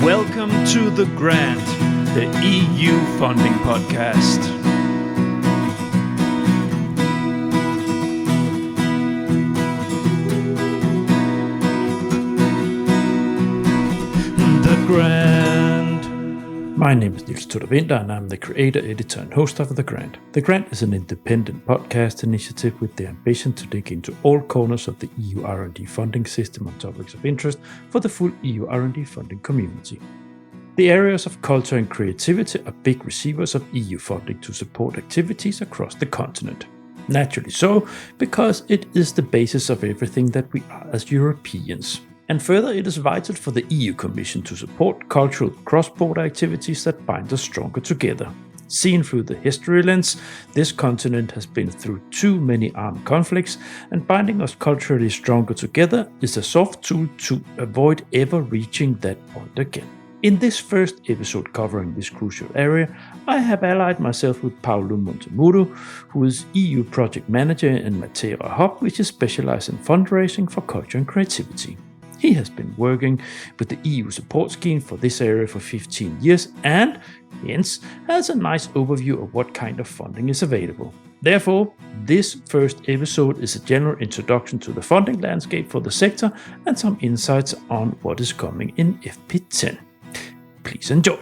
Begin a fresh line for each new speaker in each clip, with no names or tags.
Welcome to The Grant, the EU funding podcast. The Grant. My name is Niels Winter, and I'm the creator, editor, and host of The Grant. The Grant is an independent podcast initiative with the ambition to dig into all corners of the EU R&D funding system on topics of interest for the full EU R&D funding community. The areas of culture and creativity are big receivers of EU funding to support activities across the continent. Naturally so, because it is the basis of everything that we are as Europeans. And further, it is vital for the EU Commission to support cultural cross-border activities that bind us stronger together. Seen through the history lens, this continent has been through too many armed conflicts, and binding us culturally stronger together is a soft tool to avoid ever reaching that point again. In this first episode covering this crucial area, I have allied myself with Paolo Montemurro, who is EU Project Manager in Matera Hub, which is specialized in fundraising for culture and creativity. He has been working with the EU support scheme for this area for 15 years and, hence, has a nice overview of what kind of funding is available. Therefore, this first episode is a general introduction to the funding landscape for the sector and some insights on what is coming in FP10. Please enjoy.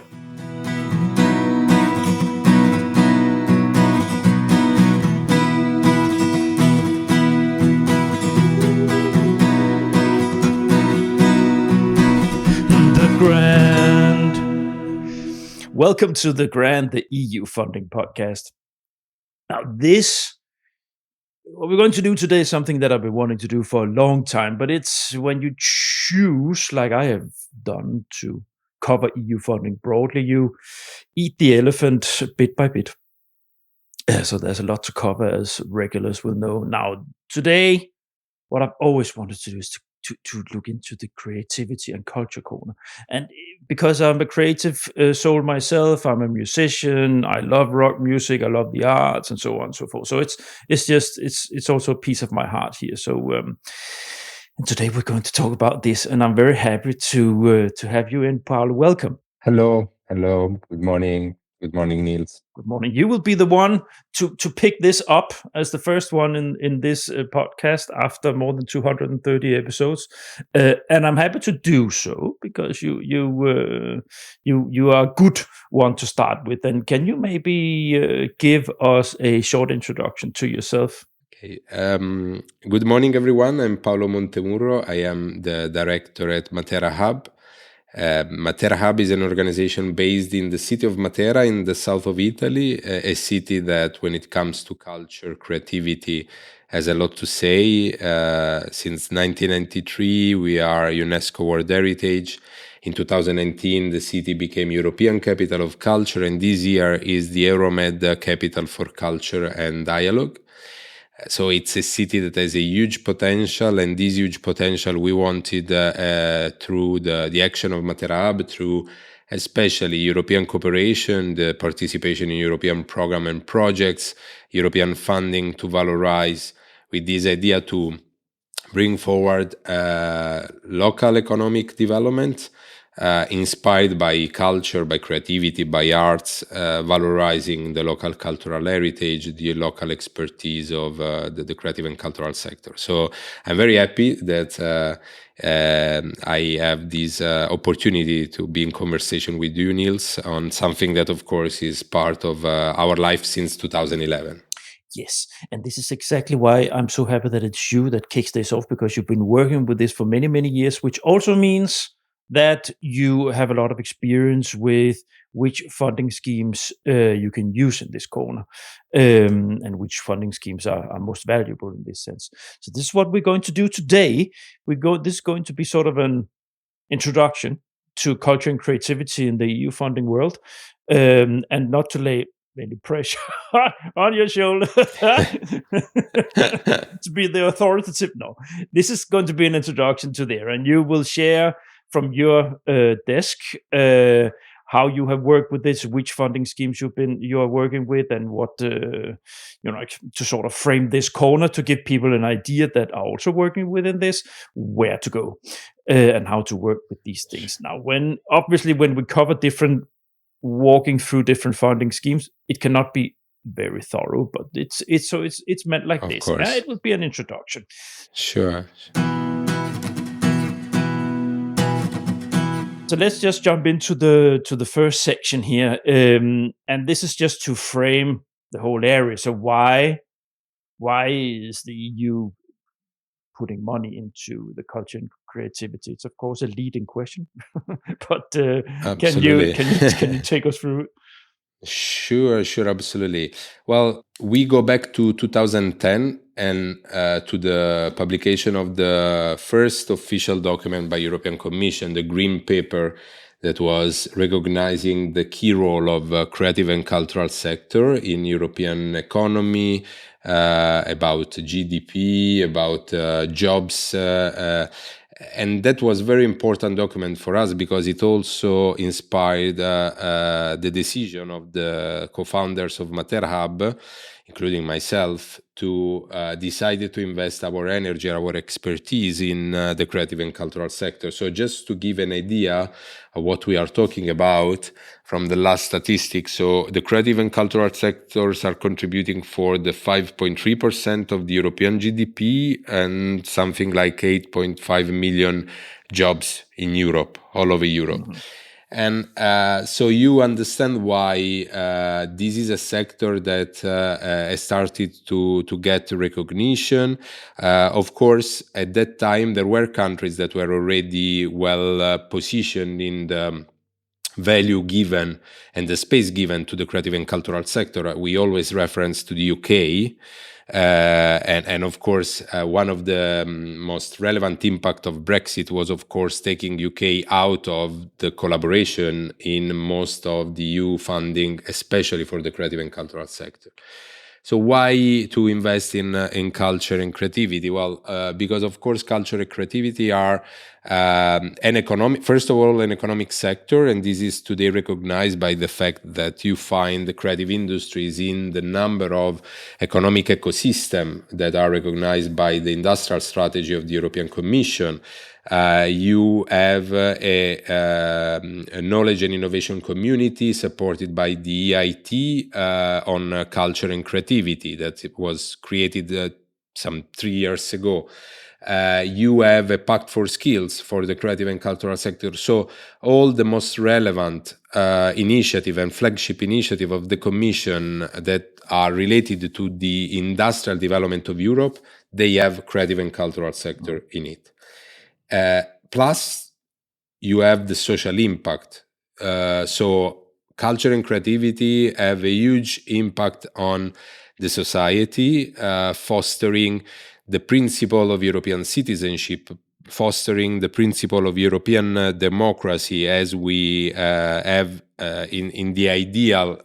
Grant. Welcome to The Grant, the EU funding podcast. Now, what we're going to do today is something that I've been wanting to do for a long time, but it's when you choose, like I have done, to cover EU funding broadly, you eat the elephant bit by bit. So there's a lot to cover, as regulars will know. Now, today, what I've always wanted to do is to look into the creativity and culture corner. And because I'm a creative soul myself, I'm a musician, I love rock music, I love the arts, and so on and so forth. So it's also a piece of my heart here. So and today we're going to talk about this, and I'm very happy to have you in, Paolo. Welcome.
Hello. Good morning. Good morning, Niels.
Good morning. You will be the one to pick this up as the first one in this podcast after more than 230 episodes, and I'm happy to do so because you are a good one to start with. And can you maybe give us a short introduction to yourself?
Okay. Good morning, everyone. I'm Paolo Montemurro. I am the director at Matera Hub. Matera Hub is an organization based in the city of Matera in the south of Italy, a city that, when it comes to culture, creativity, has a lot to say. Since 1993, we are UNESCO World Heritage. In 2019, the city became European Capital of Culture, and this year is the Euromed Capital for Culture and Dialogue. So it's a city that has a huge potential, and this huge potential we wanted through the action of Matera Hub, through especially European cooperation, the participation in European program and projects, European funding to valorize, with this idea to bring forward local economic development inspired by culture, by creativity, by arts, valorizing the local cultural heritage, the local expertise of the creative and cultural sector. So I'm very happy that I have this opportunity to be in conversation with you, Niels, on something that, of course, is part of our life since 2011.
Yes, and this is exactly why I'm so happy that it's you that kicks this off, because you've been working with this for many, many years, which also means that you have a lot of experience with which funding schemes you can use in this corner, and which funding schemes are most valuable in this sense. So this is what we're going to do today. This is going to be sort of an introduction to culture and creativity in the EU funding world, and not to lay any pressure on your shoulder to be the authoritative. No, this is going to be an introduction to there, and you will share from your desk how you have worked with this, which funding schemes you are working with, and what to sort of frame this corner to give people an idea that are also working within this, where to go and how to work with these things. Now, when we cover walking through different funding schemes, it cannot be very thorough, but it's meant like
Of
this.
course.
It will be an introduction.
Sure.
So let's just jump into the first section here, and this is just to frame the whole area. So why is the EU putting money into the culture and creativity? It's of course a leading question, but can you take us through it?
Sure, absolutely. Well, we go back to 2010 and to the publication of the first official document by European Commission, the Green Paper, that was recognizing the key role of creative and cultural sector in European economy, about GDP, about jobs, and that was a very important document for us because it also inspired the decision of the co-founders of Matera Hub, including myself, to decide to invest our energy, our expertise in the creative and cultural sector. So just to give an idea of what we are talking about from the last statistics, so the creative and cultural sectors are contributing for the 5.3% of the European GDP and something like 8.5 million jobs in Europe, all over Europe. Mm-hmm. And so you understand why this is a sector that has started to get recognition. Of course, at that time, there were countries that were already well positioned in the value given and the space given to the creative and cultural sector. We always reference to the UK. And of course, one of the most relevant impact of Brexit was, of course, taking UK out of the collaboration in most of the EU funding, especially for the creative and cultural sector. So why to invest in culture and creativity? Well, because of course culture and creativity are an economic sector, and this is today recognized by the fact that you find the creative industries in the number of economic ecosystem that are recognized by the industrial strategy of the European Commission. You have a knowledge and innovation community supported by the EIT on culture and creativity that was created some 3 years ago. You have a pact for skills for the creative and cultural sector. So all the most relevant initiative and flagship initiative of the Commission that are related to the industrial development of Europe, they have creative and cultural sector in it. Plus, you have the social impact. So culture and creativity have a huge impact on the society, fostering the principle of European citizenship, fostering the principle of European democracy as we have in the ideal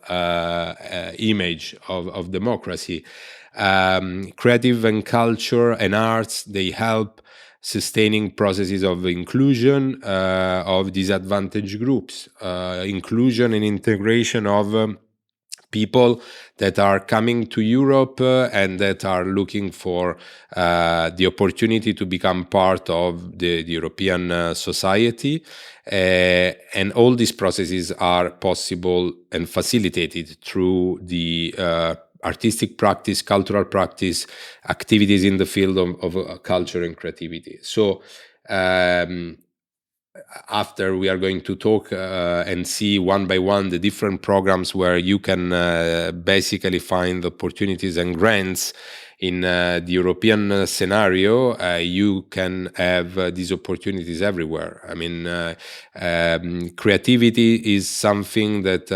image of democracy. Creative and culture and arts, they help sustaining processes of inclusion of disadvantaged groups, inclusion and integration of people that are coming to Europe and that are looking for the opportunity to become part of the European society. And all these processes are possible and facilitated through the artistic practice, cultural practice, activities in the field of culture and creativity. So after we are going to talk and see one by one the different programs where you can basically find opportunities and grants in the European scenario, you can have these opportunities everywhere. I mean, creativity is something that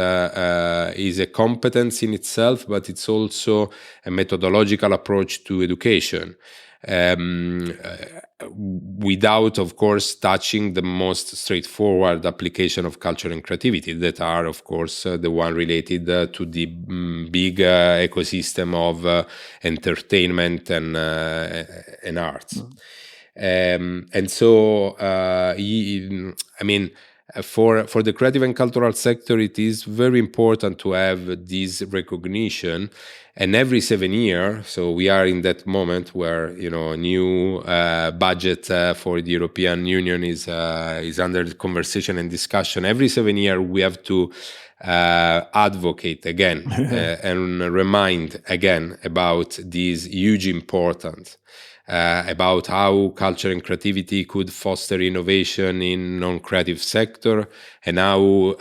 is a competence in itself, but it's also a methodological approach to education. Without, of course, touching the most straightforward application of culture and creativity that are, of course, the one related to the big ecosystem of entertainment and arts. And so, I mean, for the creative and cultural sector, it is very important to have this recognition. And every 7 years, so we are in that moment where new budget for the European Union is under conversation and discussion. Every 7 years, we have to advocate again and remind again about this huge importance. About how culture and creativity could foster innovation in non-creative sector, and how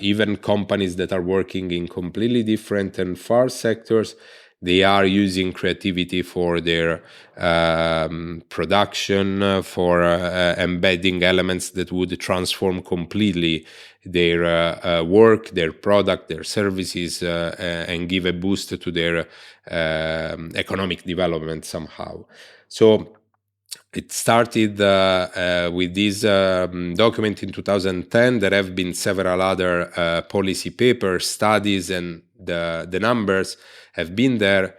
even companies that are working in completely different and far sectors, they are using creativity for their production, for embedding elements that would transform completely their work, their product, their services, and give a boost to their economic development somehow. So it started with this document in 2010. There have been several other policy papers, studies, and the numbers have been there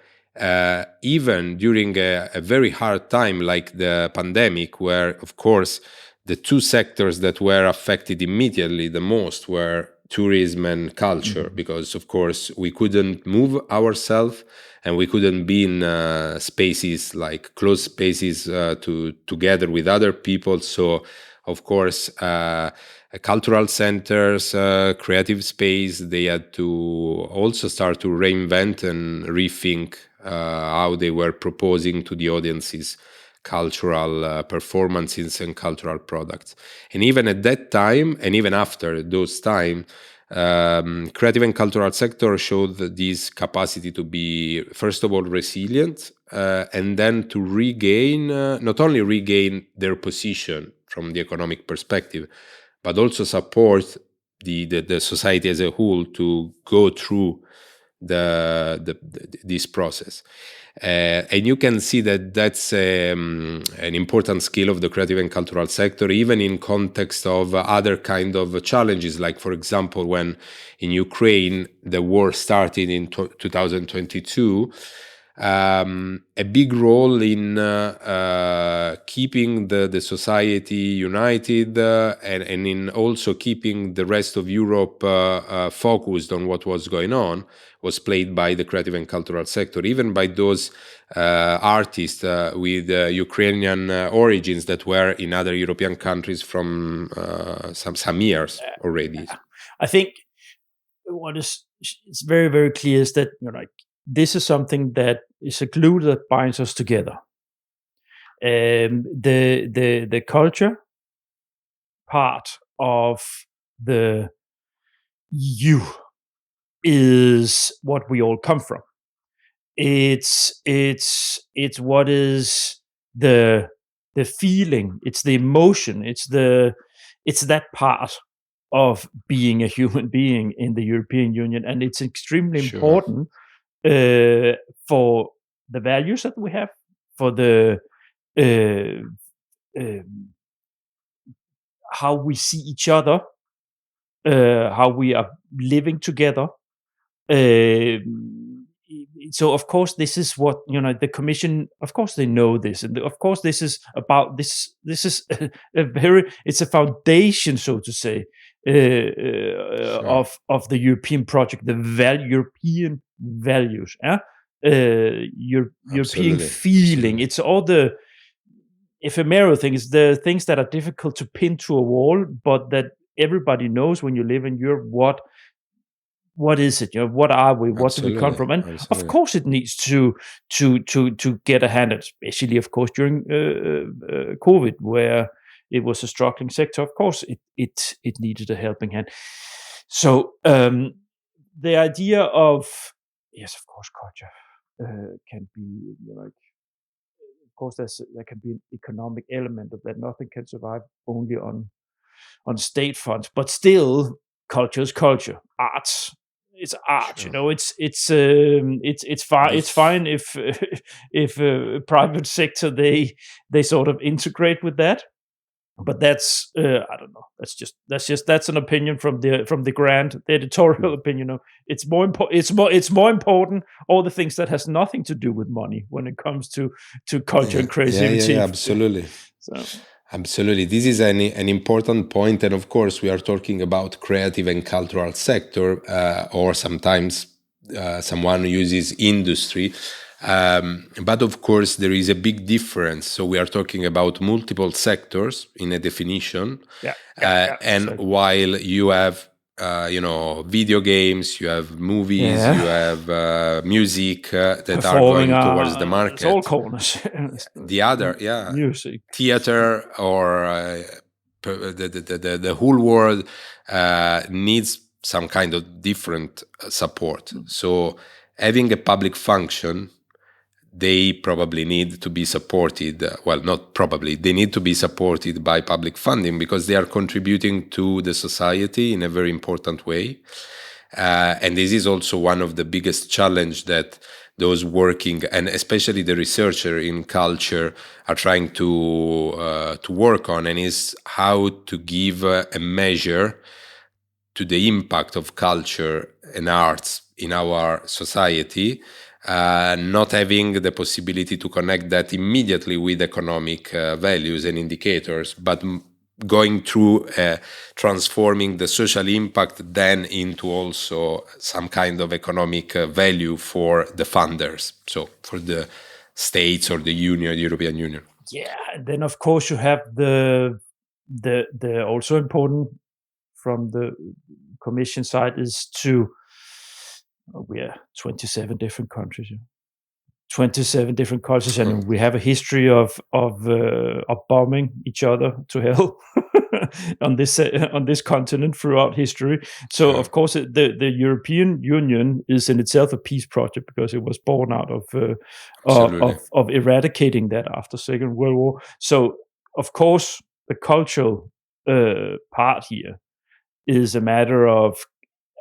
even during a very hard time like the pandemic, where, of course, the two sectors that were affected immediately the most were tourism and culture, because, of course, we couldn't move ourselves and we couldn't be in spaces, like closed spaces, together with other people. So, of course, cultural centers, creative space, they had to also start to reinvent and rethink how they were proposing to the audiences cultural performances and cultural products. And even at that time, and even after those time, creative and cultural sector showed this capacity to be, first of all, resilient, and then to regain, not only regain their position from the economic perspective, but also support the society as a whole to go through this process. And you can see that that's an important skill of the creative and cultural sector, even in context of other kind of challenges. Like, for example, when in Ukraine, the war started in 2022, a big role in keeping the society united, and in also keeping the rest of Europe focused on what was going on, was played by the creative and cultural sector, even by those artists with Ukrainian origins that were in other European countries from some years already.
I think it's very, very clear is that this is something that is a glue that binds us together. The culture part of the EU is what we all come from. It's what is the feeling, it's the emotion, it's that part of being a human being in the European Union, and it's extremely important for the values that we have, for the how we see each other, how we are living together. So of course this is what the Commission, of course they know this, and of course this is about this is it's a foundation, so to say, of the European project, the European values, European feeling. It's all the ephemeral things, the things that are difficult to pin to a wall, but that everybody knows when you live in Europe what is it? What are we? What do we come from? And of course, it needs to get a hand, especially, of course, during COVID, where it was a struggling sector. Of course, it needed a helping hand. So the idea of yes, of course, culture can be of course, there can be an economic element of that. Nothing can survive only on state funds, but still, culture is culture. Arts. It's art, it's fine. It's fine if private sector they sort of integrate with that, but that's I don't know. That's an opinion from the grant, the editorial opinion. It's more important all the things that has nothing to do with money when it comes to culture and creativity.
Yeah, absolutely.
So.
Absolutely. This is an important point. And of course, we are talking about creative and cultural sector, or sometimes someone uses industry. But of course, there is a big difference. So we are talking about multiple sectors in a definition. And
exactly.
while you have video games, you have movies, you have music that
Performing
are going towards the market.
It's all corners.
The other,
music,
theater, or the whole world needs some kind of different support. So having a public function, they probably need to be supported. Well, not probably, they need to be supported by public funding because they are contributing to the society in a very important way. And this is also one of the biggest challenge that those working, and especially the researcher in culture, are trying to work on, and is how to give a measure to the impact of culture and arts in our society, not having the possibility to connect that immediately with economic values and indicators, but going through transforming the social impact then into also some kind of economic value for the funders, so for the states or the Union, European Union.
Yeah, and then of course you have the also important from the Commission side is to we are 27 different countries. 27 different cultures, and we have a history of bombing each other to hell on this continent throughout history. So of course the European Union is in itself a peace project because it was born out of eradicating that after Second World War. So of course the cultural part here is a matter of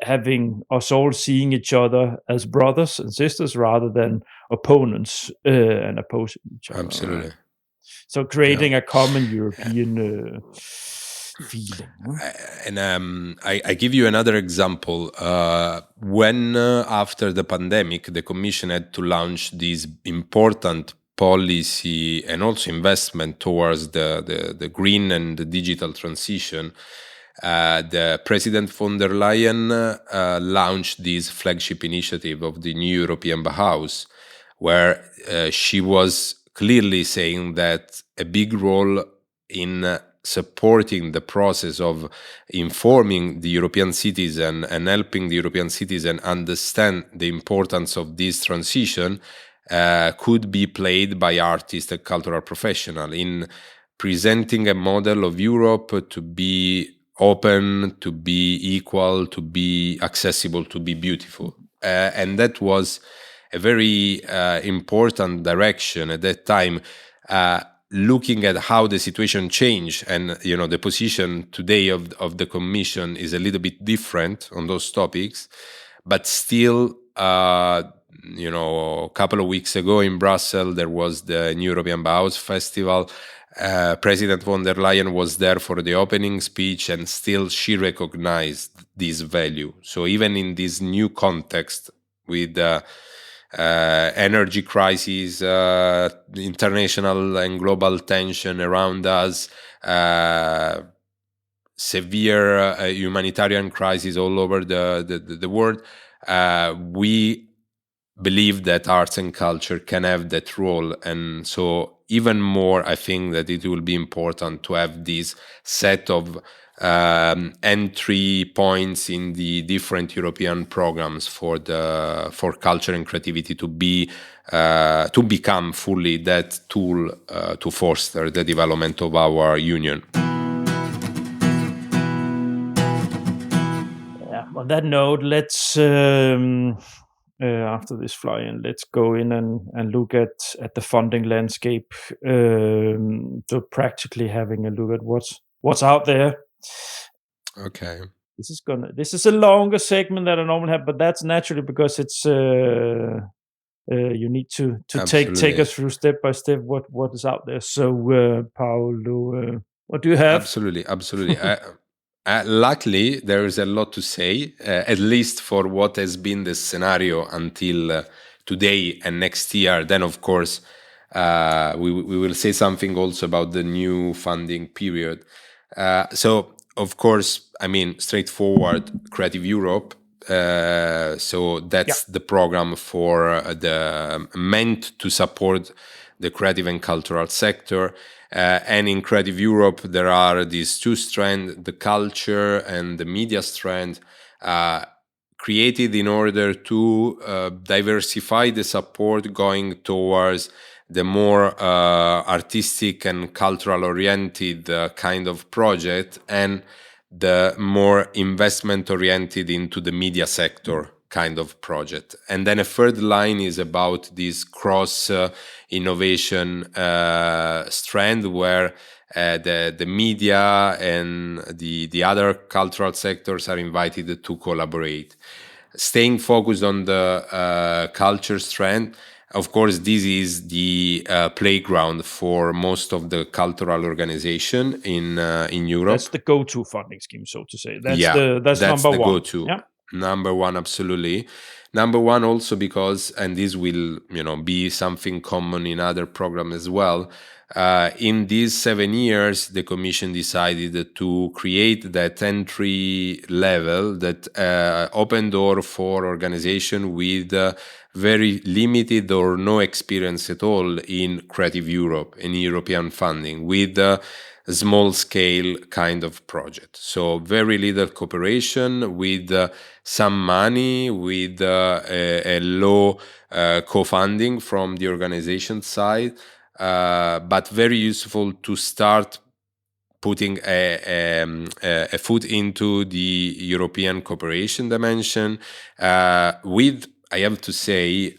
having us all seeing each other as brothers and sisters rather than opponents and opposing each other.
Absolutely.
Right? So creating a common European feeling.
And I give you another example. When after the pandemic, the Commission had to launch this important policy and also investment towards the green and the digital transition, the President von der Leyen launched this flagship initiative of the new European Bauhaus, where she was clearly saying that a big role in supporting the process of informing the European citizen and helping the European citizen understand the importance of this transition could be played by artists and cultural professionals in presenting a model of Europe to be open, to be equal, to be accessible, to be beautiful. And that was a very important direction at that time, looking at how the situation changed. And, the position today of the Commission is a little bit different on those topics, but still, a couple of weeks ago in Brussels, there was the New European Bauhaus Festival. President von der Leyen was there for the opening speech, and still she recognized this value. So even in this new context with energy crisis, international and global tension around us, severe humanitarian crisis all over the world, we believe that arts and culture can have that role. And so even more, I think that it will be important to have this set of entry points in the different European programs for culture and creativity to become fully that tool to foster the development of our union.
Yeah. On that note, let's after this fly-in, let's go in and look at the funding landscape. So practically having a look at what's out there.
Okay.
This is a longer segment than I normally have, but that's naturally because it's you need to take us through step by step what is out there. So Paolo, what do you have?
Absolutely. Luckily, there is a lot to say, at least for what has been the scenario until today and next year. Then, of course, We will say something also about the new funding period. So, of course, I mean, straightforward, Creative Europe. So that's the program for meant to support the creative and cultural sector. And in Creative Europe, there are these two strands, the culture and the media strand, created in order to diversify the support going towards the more artistic and cultural oriented kind of project, and the more investment oriented into the media sector kind of project. And then a third line is about this cross innovation strand, where the media and the other cultural sectors are invited to collaborate. Staying focused on the culture strand, of course, this is the playground for most of the cultural organization in Europe.
That's the go-to funding scheme, so to say. That's
that's
number
the
one.
Go-to. Yeah. Number one, absolutely. Number one also because, and this will be something common in other programs as well. In these 7 years, the Commission decided to create that entry level, that open door for organization with very limited or no experience at all in Creative Europe, in European funding, with small scale kind of project. So very little cooperation, with some money, with a low co-funding from the organization side, but very useful to start putting a foot into the European cooperation dimension, with, I have to say,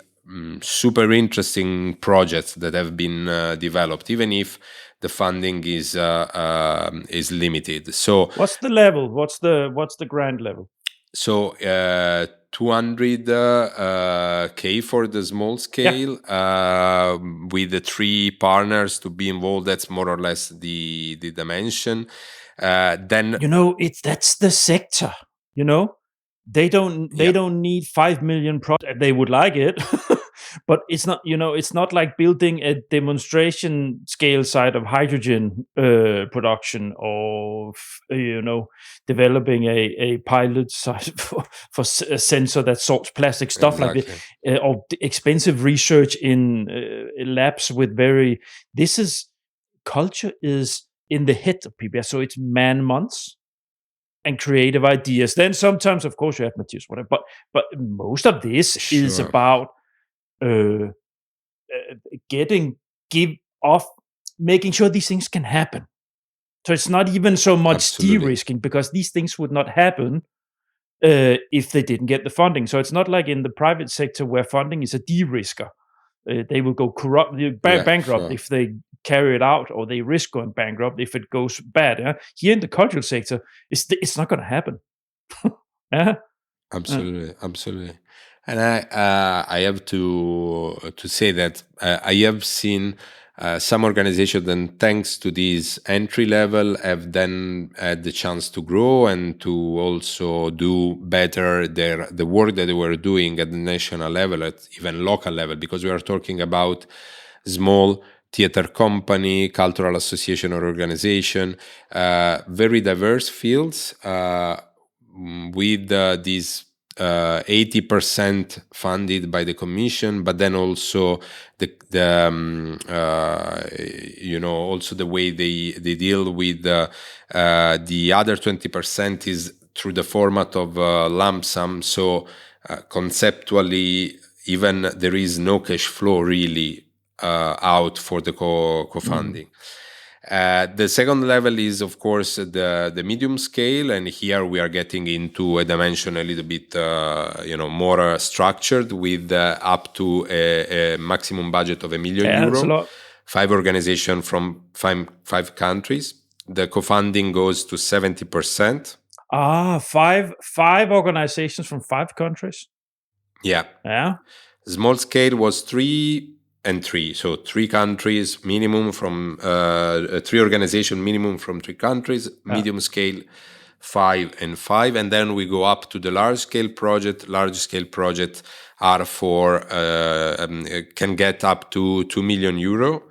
super interesting projects that have been developed, even if the funding is limited. So
what's the level? What's the grant level?
So 200K for the small scale, with the 3 partners to be involved. That's more or less the dimension. Then
that's the sector. They don't need 5 million projects. They would like it, but it's not. It's not like building a demonstration scale site of hydrogen production, or developing a pilot site for a sensor that sorts plastic, stuff like that, or expensive research in labs with very. Culture is in the head of people, so it's man months and creative ideas. Then sometimes, of course, you have materials, whatever. But most of this is about making sure these things can happen. So it's not even so much de-risking, because these things would not happen if they didn't get the funding. So it's not like in the private sector where funding is a de-risker. They will go bankrupt if they carry it out, or they risk going bankrupt if it goes bad. Here in the cultural sector, it's not going to happen.
Absolutely. And I have to say that I have seen some organizations, and thanks to this entry level, have then had the chance to grow and to also do better the work that they were doing at the national level, at even local level, because we are talking about small theater company, cultural association or organization, very diverse fields, with these 80% funded by the Commission, but then also also the way they deal with the other 20% is through the format of lump sum. So conceptually, even there is no cash flow really out for the co-funding. The second level is, of course, the medium scale, and here we are getting into a dimension a little bit, more structured, with up to a maximum budget of €1 million.
That's a lot.
5 organizations from 5 countries. The co-funding goes to 70%.
Five organizations from 5 countries.
Yeah. Small scale was 3 and 3, so 3 countries minimum from 3 organizations minimum from 3 countries. Medium scale 5 and 5, and then we go up to the large-scale project. Large-scale projects are can get up to 2 million euro.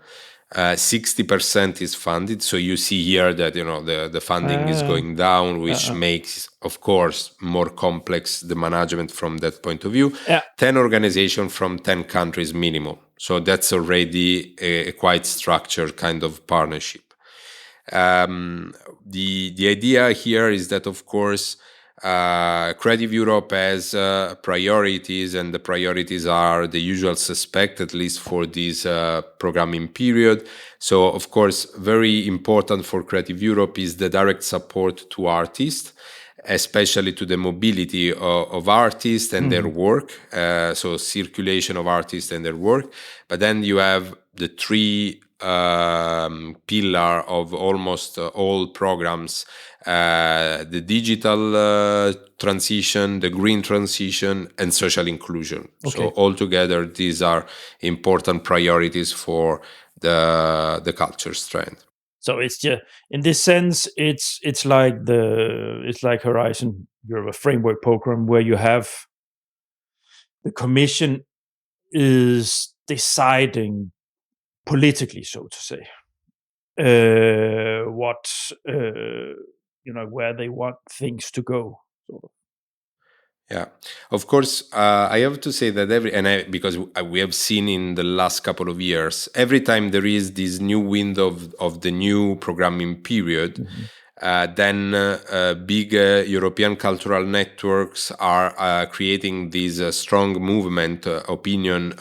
60% is funded, so you see here that the funding is going down, which makes, of course, more complex the management from that point of view. 10 organizations from 10 countries minimum, so that's already a quite structured kind of partnership. The idea here is that, of course, Creative Europe has priorities, and the priorities are the usual suspect, at least for this programming period. So, of course, very important for Creative Europe is the direct support to artists, especially to the mobility of artists and their work, so circulation of artists and their work. But then you have the three pillar of almost all programs, the digital transition, the green transition, and social inclusion. Okay. So altogether, these are important priorities for the culture strand.
So it's just, in this sense, it's like Horizon Europe, a framework program where you have the Commission is deciding politically, so to say, what where they want things to go. Sort of.
Yeah, of course, I have to say that because we have seen in the last couple of years, every time there is this new window of the new programming period, then big European cultural networks are creating this strong movement, opinion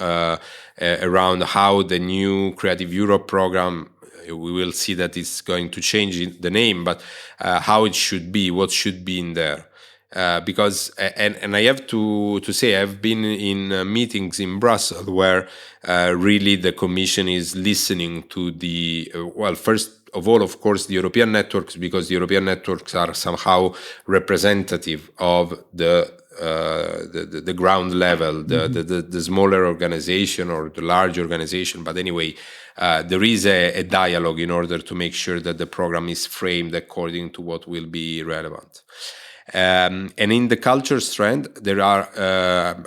around how the new Creative Europe program, we will see that it's going to change the name, but how it should be, what should be in there. Because and I have to say, I've been in meetings in Brussels where really the Commission is listening to the first of all, of course, the European networks, because the European networks are somehow representative of the ground level, the smaller organization or the large organization. But anyway, there is a dialogue in order to make sure that the program is framed according to what will be relevant. And in the culture strand, there are,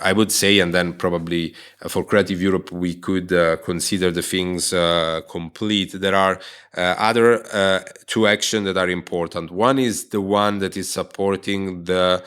I would say, and then probably for Creative Europe, we could consider the things complete. There are other two actions that are important. One is the one that is supporting the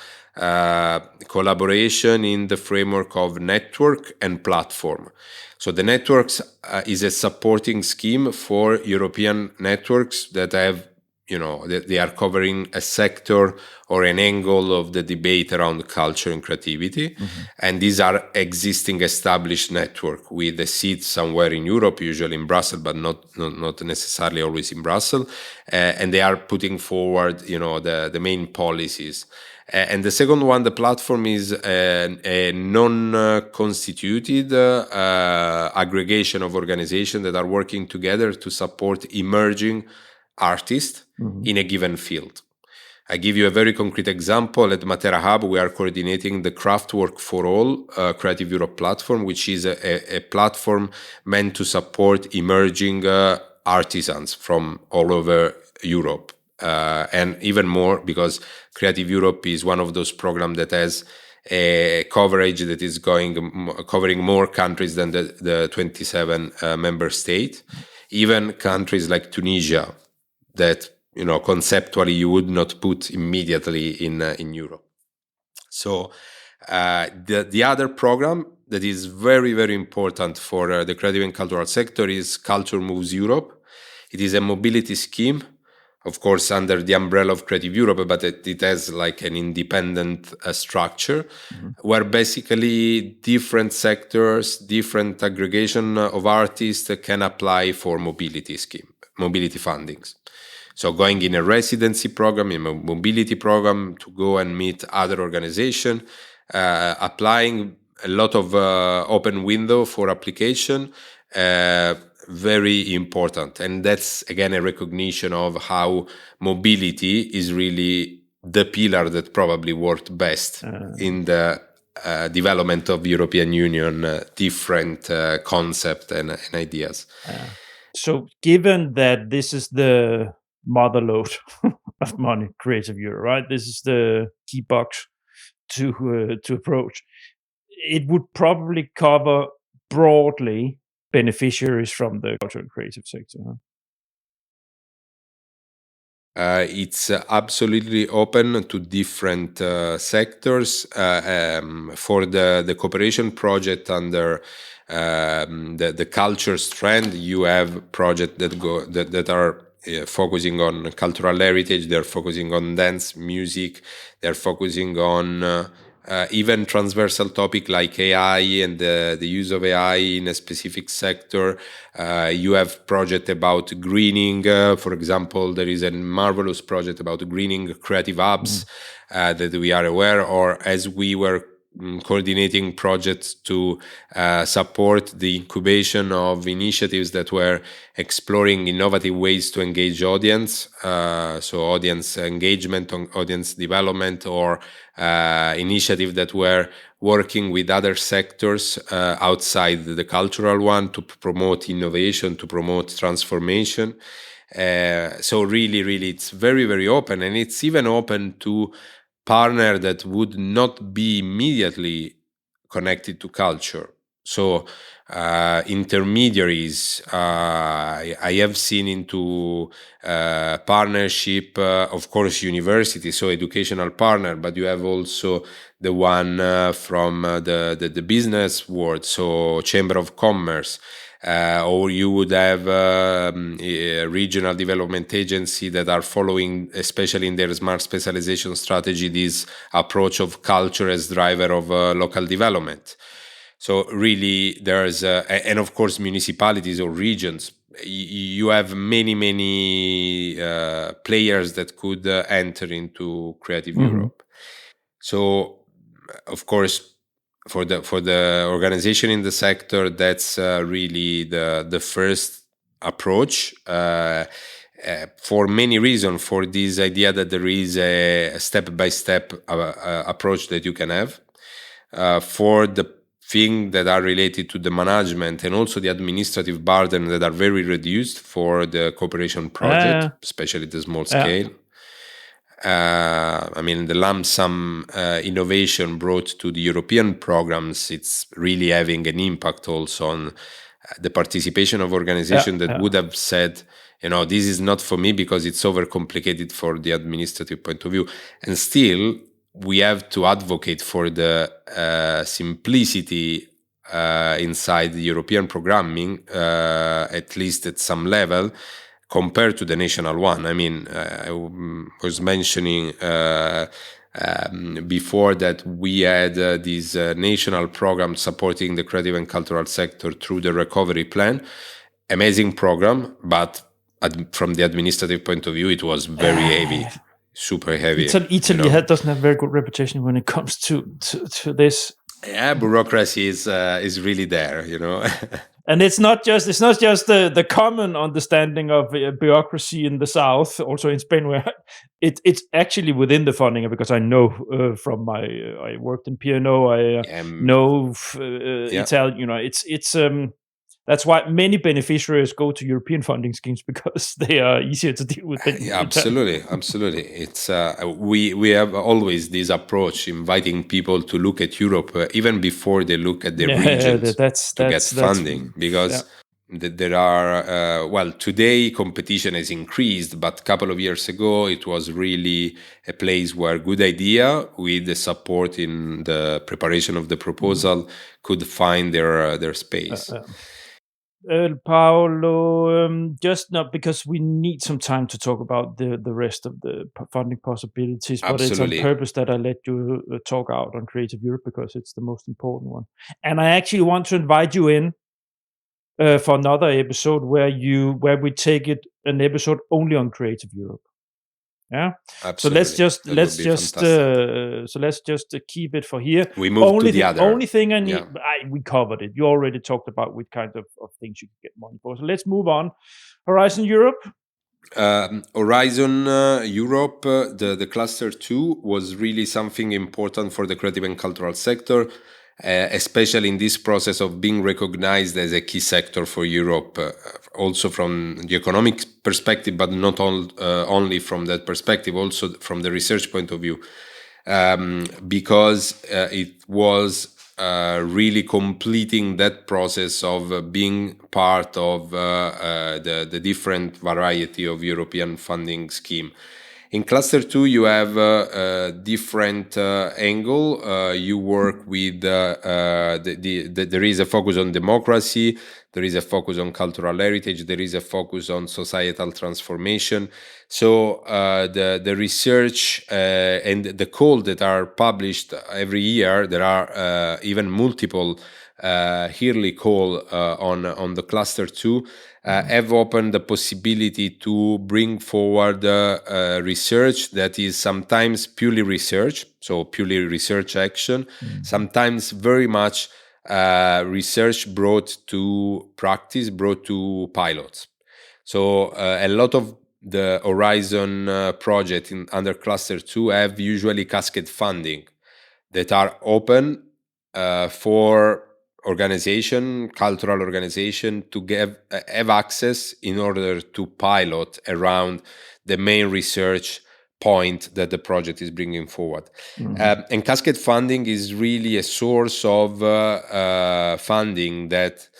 collaboration in the framework of network and platform. So the networks is a supporting scheme for European networks that have, they are covering a sector or an angle of the debate around culture and creativity. And these are existing established network with a seat somewhere in Europe, usually in Brussels, but not necessarily always in Brussels. And they are putting forward, the main policies. And the second one, the platform, is a non-constituted aggregation of organizations that are working together to support emerging artists in a given field. I give you a very concrete example. At Matera Hub, we are coordinating the Craftwork for All Creative Europe platform, which is a platform meant to support emerging artisans from all over Europe. And even more, because Creative Europe is one of those programs that has a coverage that is covering more countries than the 27 member states, even countries like Tunisia, that conceptually you would not put immediately in Europe. So the other program that is very, very important for the creative and cultural sector is Culture Moves Europe. It is a mobility scheme, of course, under the umbrella of Creative Europe, but it has like an independent structure where basically different sectors, different aggregation of artists can apply for mobility fundings. So going in a residency program, in a mobility program, to go and meet other organizations, applying a lot of open window for application, very important. And that's, again, a recognition of how mobility is really the pillar that probably worked best in the development of European Union, different concepts and ideas.
So given that this is the mother lode of money, Creative Europe, right? This is the key box to approach. It would probably cover broadly beneficiaries from the cultural and creative sector. Huh?
It's absolutely open to different sectors. For the cooperation project under the culture strand, you have projects that are focusing on cultural heritage. They're focusing on dance, music. They're focusing on even transversal topic like AI and the use of AI in a specific sector. You have project about greening. For example, there is a marvelous project about greening creative hubs that we are aware, or as we were coordinating projects to support the incubation of initiatives that were exploring innovative ways to engage audience, so audience engagement, audience development, or initiative that were working with other sectors outside the cultural one to promote innovation, to promote transformation. So really, it's very, very open, and it's even open to partner that would not be immediately connected to culture. So intermediaries, I have seen into partnership, of course, university, so educational partner, but you have also the one from the business world, so Chamber of Commerce. Or you would have a regional development agency that are following, especially in their smart specialization strategy, this approach of culture as driver of local development. So really, there's and of course municipalities or regions. You have many players that could enter into Creative Europe. So of course, for the organization in the sector, that's really the first approach. For many reasons, for this idea that there is a step-by-step approach that you can have. For the things that are related to the management and also the administrative burden that are very reduced for the cooperation project, especially the small scale. I mean, the lump sum innovation brought to the European programs, it's really having an impact also on the participation of organizations that would have said, this is not for me because it's overcomplicated for the administrative point of view. And still, we have to advocate for the simplicity inside the European programming, at least at some level, compared to the national one. I mean, I was mentioning before that we had this national program supporting the creative and cultural sector through the recovery plan. Amazing program, but from the administrative point of view, it was very heavy. Super heavy.
Italy doesn't have a very good reputation when it comes to this.
Yeah, bureaucracy is really there,
And it's not just the common understanding of bureaucracy in the south, also in Spain, where it's actually within the funding, because I know from I worked in P&O, I know Italian. It's that's why many beneficiaries go to European funding schemes, because they are easier to deal with.
Absolutely. It's we have always this approach, inviting people to look at Europe even before they look at the regions to get funding, because there are today competition has increased, but a couple of years ago it was really a place where good idea with the support in the preparation of the proposal could find their space.
Paolo, just not because we need some time to talk about the rest of the funding possibilities, but
Absolutely.
It's on purpose that I let you talk out on Creative Europe, because it's the most important one. And I actually want to invite you in for another episode where we take an episode only on Creative Europe. Yeah.
Absolutely.
So let's just keep it for here.
We move to the other.
Only thing I need, we covered it. You already talked about what kind of things you can get money for. So let's move on. Horizon Europe.
Horizon Europe, the cluster 2 was really something important for the creative and cultural sector. especially in this process of being recognized as a key sector for Europe, also from the economic perspective, but not only from that perspective, also from the research point of view, because it was really completing that process of being part of the different variety of European funding scheme. In cluster 2, you have a different angle. You work with there is a focus on democracy, there is a focus on cultural heritage, there is a focus on societal transformation. So the research and the call that are published every year, there are even multiple yearly call on the cluster 2. Have opened the possibility to bring forward research that is sometimes purely research, so purely research action, sometimes very much research brought to practice, brought to pilots. So a lot of the Horizon project under cluster 2 have usually cascade funding that are open for cultural organization to have access in order to pilot around the main research point that the project is bringing forward. And cascade funding is really a source of funding that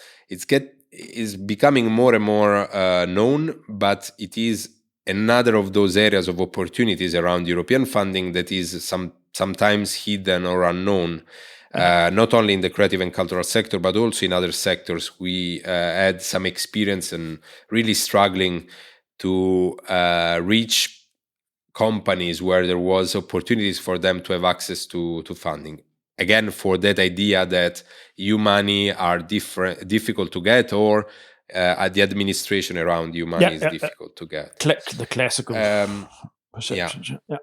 is becoming more and more known, but it is another of those areas of opportunities around European funding that is sometimes hidden or unknown. Not only in the creative and cultural sector, but also in other sectors. We had some experience and really struggling to reach companies where there was opportunities for them to have access to funding. Again, for that idea that EU money are difficult to get, or the administration around EU money is difficult to get.
The classical perceptions. Yeah.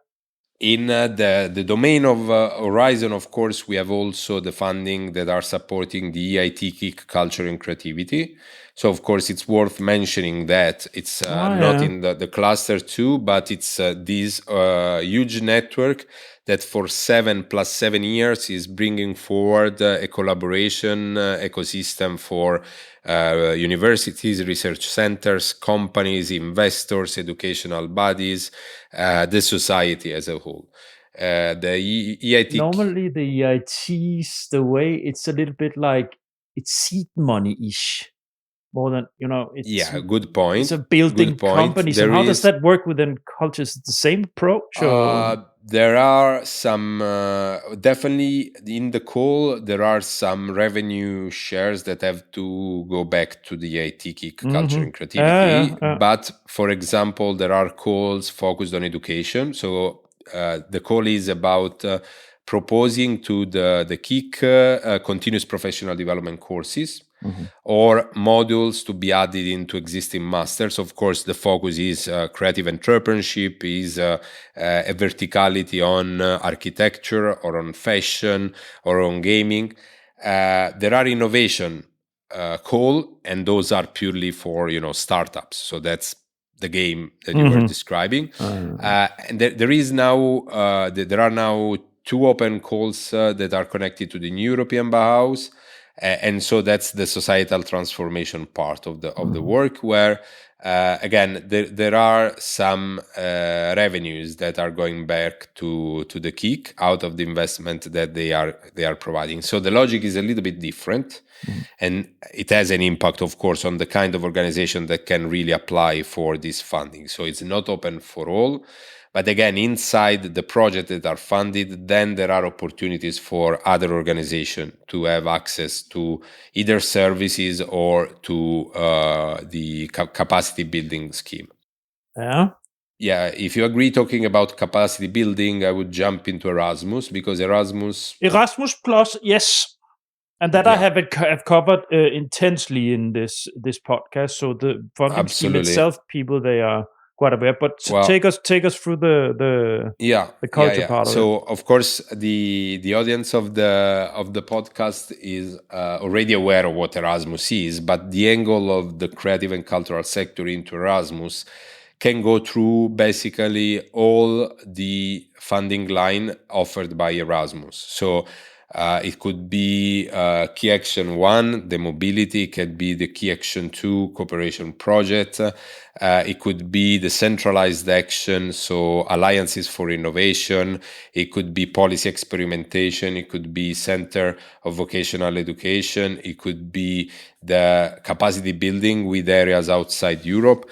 In the domain of Horizon, of course, we have also the funding that are supporting the EIT KIC culture and creativity. So, of course, it's worth mentioning that it's not in the cluster 2, but it's this huge network that for 7+ 7 years is bringing forward a collaboration ecosystem for universities, research centers, companies, investors, educational bodies, the society as a whole. The EIT
normally the EITs, the way it's a little bit like it's seed money-ish, more than it's
good point.
It's a building companies. And how does that work within cultures? It's the same approach?
There are some definitely in the call. There are some revenue shares that have to go back to the EIT KIC culture and creativity. But for example, there are calls focused on education. So the call is about proposing to the KIC continuous professional development courses. Or modules to be added into existing masters. Of course, the focus is creative entrepreneurship, is a verticality on architecture or on fashion or on gaming. There are innovation call, and those are purely for startups. So that's the game that you were describing. And there are now 2 open calls that are connected to the new European Bauhaus. And so that's the societal transformation part of the work, where again there are some revenues that are going back to the KIC out of the investment that they are providing. So the logic is a little bit different, and it has an impact, of course, on the kind of organization that can really apply for this funding. So it's not open for all. But again, inside the project that are funded, then there are opportunities for other organizations to have access to either services or to the capacity building scheme. Yeah, if you agree talking about capacity building, I would jump into Erasmus, because Erasmus
Plus, yes. And that I have covered intensely in this podcast. So the funding scheme itself, people, they are quite aware, but take us through the culture part of it.
So of course the audience of the podcast is already aware of what Erasmus is, but the angle of the creative and cultural sector into Erasmus can go through basically all the funding line offered by Erasmus. So It could be key action 1, the mobility. It could be the key action 2, cooperation project. It could be the centralized action, so alliances for innovation. It could be policy experimentation. It could be center of vocational education. It could be the capacity building with areas outside Europe.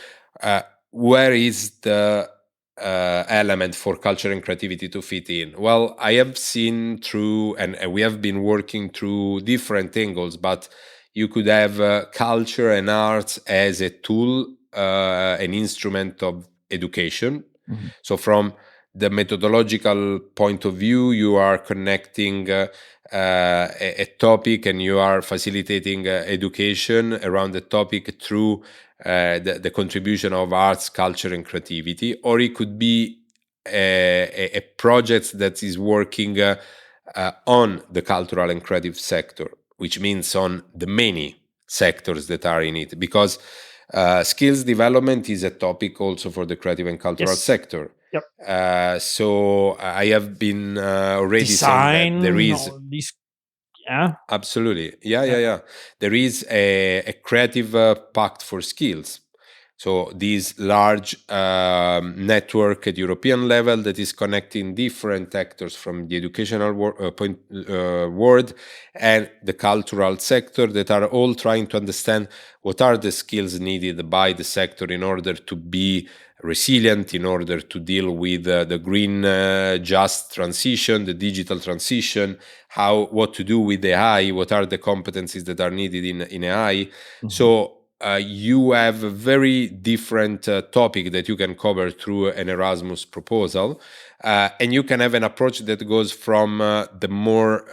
Where is the element for culture and creativity to fit in? Well, I have seen through, and we have been working through different angles, but you could have culture and arts as a tool, an instrument of education.
Mm-hmm.
So from the methodological point of view, you are connecting a topic and you are facilitating education around the topic through the contribution of arts, culture, and creativity. Or it could be a project that is working on the cultural and creative sector, which means on the many sectors that are in it, because skills development is a topic also for the creative and cultural sector.
Yep.
So I have been already
Design,
saying that there is
these, yeah,
absolutely, yeah. There is a creative pact for skills. So this large network at European level that is connecting different actors from the educational world and the cultural sector that are all trying to understand what are the skills needed by the sector in order to be resilient, in order to deal with the green just transition, the digital transition, what to do with AI, what are the competencies that are needed in AI.
Mm-hmm.
So you have a very different topic that you can cover through an Erasmus proposal. And you can have an approach that goes from the more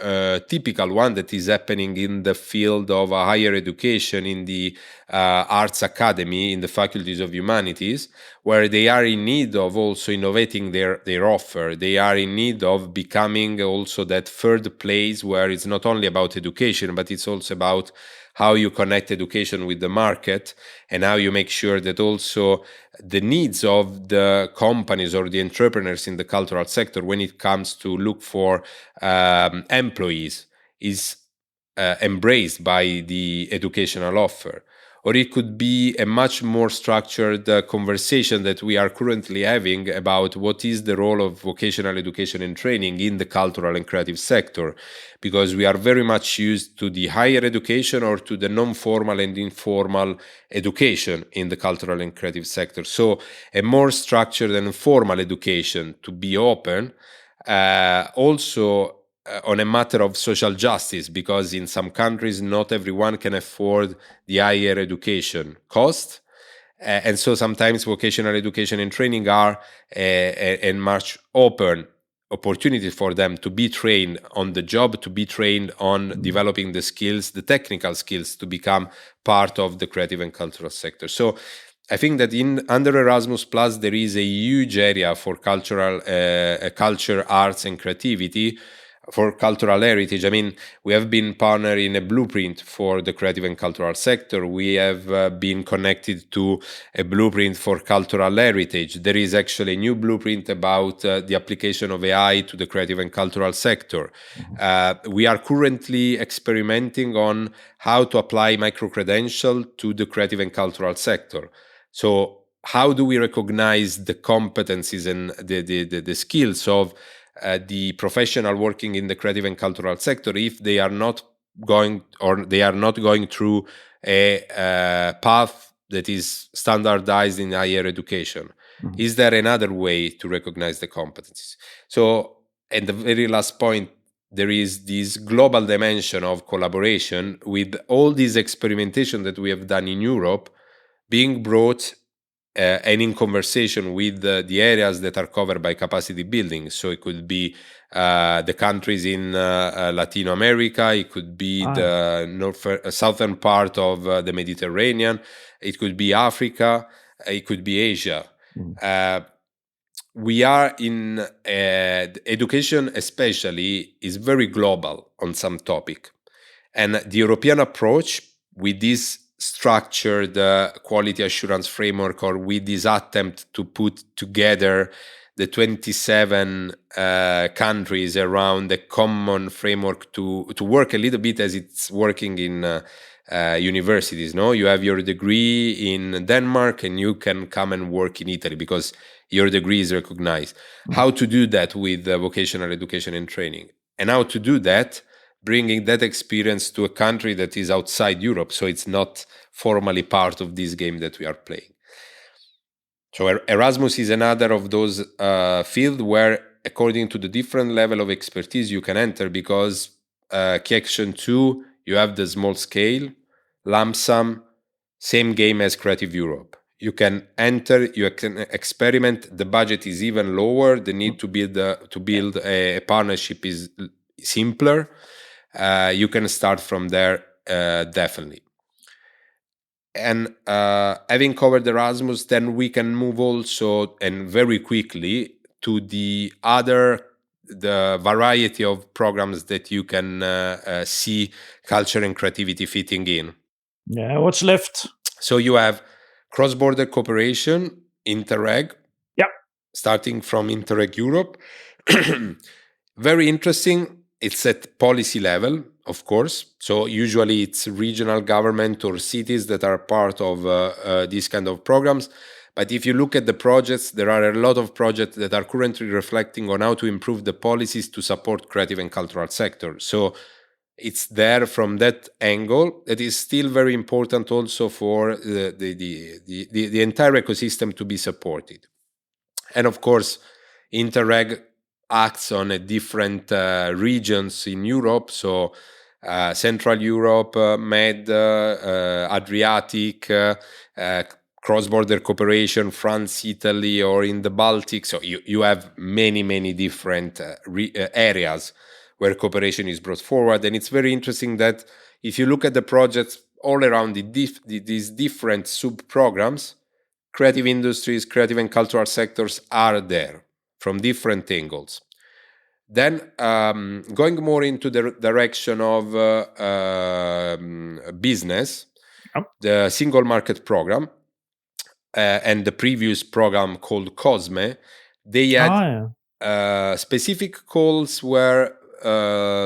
typical one that is happening in the field of higher education, in the arts academy, in the faculties of humanities, where they are in need of also innovating their offer. They are in need of becoming also that third place where it's not only about education, but it's also about how you connect education with the market and how you make sure that also the needs of the companies or the entrepreneurs in the cultural sector when it comes to look for employees is embraced by the educational offer. Or it could be a much more structured conversation that we are currently having about what is the role of vocational education and training in the cultural and creative sector, because we are very much used to the higher education or to the non-formal and informal education in the cultural and creative sector. So a more structured and formal education to be open, also on a matter of social justice, because in some countries not everyone can afford the higher education cost, and so sometimes vocational education and training are a much open opportunity for them to be trained on the job, to be trained on developing the skills, the technical skills, to become part of the creative and cultural sector. So I think that under Erasmus Plus there is a huge area for culture, arts, and creativity, for cultural heritage. I mean, we have been partnered in a blueprint for the creative and cultural sector. We have been connected to a blueprint for cultural heritage. There is actually a new blueprint about the application of AI to the creative and cultural sector. We are currently experimenting on how to apply micro-credential to the creative and cultural sector. So how do we recognize the competencies and the skills of the professional working in the creative and cultural sector if they are not going through a path that is standardized in higher education? Mm-hmm. Is there another way to recognize the competencies? So, and the very last point, there is this global dimension of collaboration with all this experimentation that we have done in Europe being brought and in conversation with the areas that are covered by capacity building. So it could be the countries in Latin America, it could be the southern part of the Mediterranean, it could be Africa, it could be Asia. We are in education especially is very global on some topic. And the European approach with this structured quality assurance framework, or with this attempt to put together the 27 countries around a common framework to work a little bit as it's working in universities. No, you have your degree in Denmark and you can come and work in Italy because your degree is recognized. How to do that with vocational education and training, and how to do that bringing that experience to a country that is outside Europe, so it's not formally part of this game that we are playing. So Erasmus is another of those fields where, according to the different level of expertise you can enter, because key action 2, you have the small scale, lump sum, same game as Creative Europe. You can enter, you can experiment. The budget is even lower. The need to build a partnership is simpler. You can start from there, definitely. And having covered Erasmus, then we can move also, and very quickly, to the variety of programs that you can see culture and creativity fitting in.
Yeah, what's left?
So you have cross-border cooperation, Interreg.
Yeah.
Starting from Interreg Europe. Very interesting. It's at policy level, of course. So usually it's regional government or cities that are part of these kind of programs. But if you look at the projects, there are a lot of projects that are currently reflecting on how to improve the policies to support creative and cultural sector. So it's there from that angle. That is still very important also for the entire ecosystem to be supported. And of course, Interreg acts on a different regions in Europe. So Central Europe, Med, Adriatic, cross-border cooperation, France, Italy, or in the Baltic. So you have many different areas where cooperation is brought forward. And it's very interesting that if you look at the projects all around these different sub-programs, creative industries, creative and cultural sectors are there from different angles. Then going more into the direction of business, the single market program and the previous program called COSME, they had specific calls where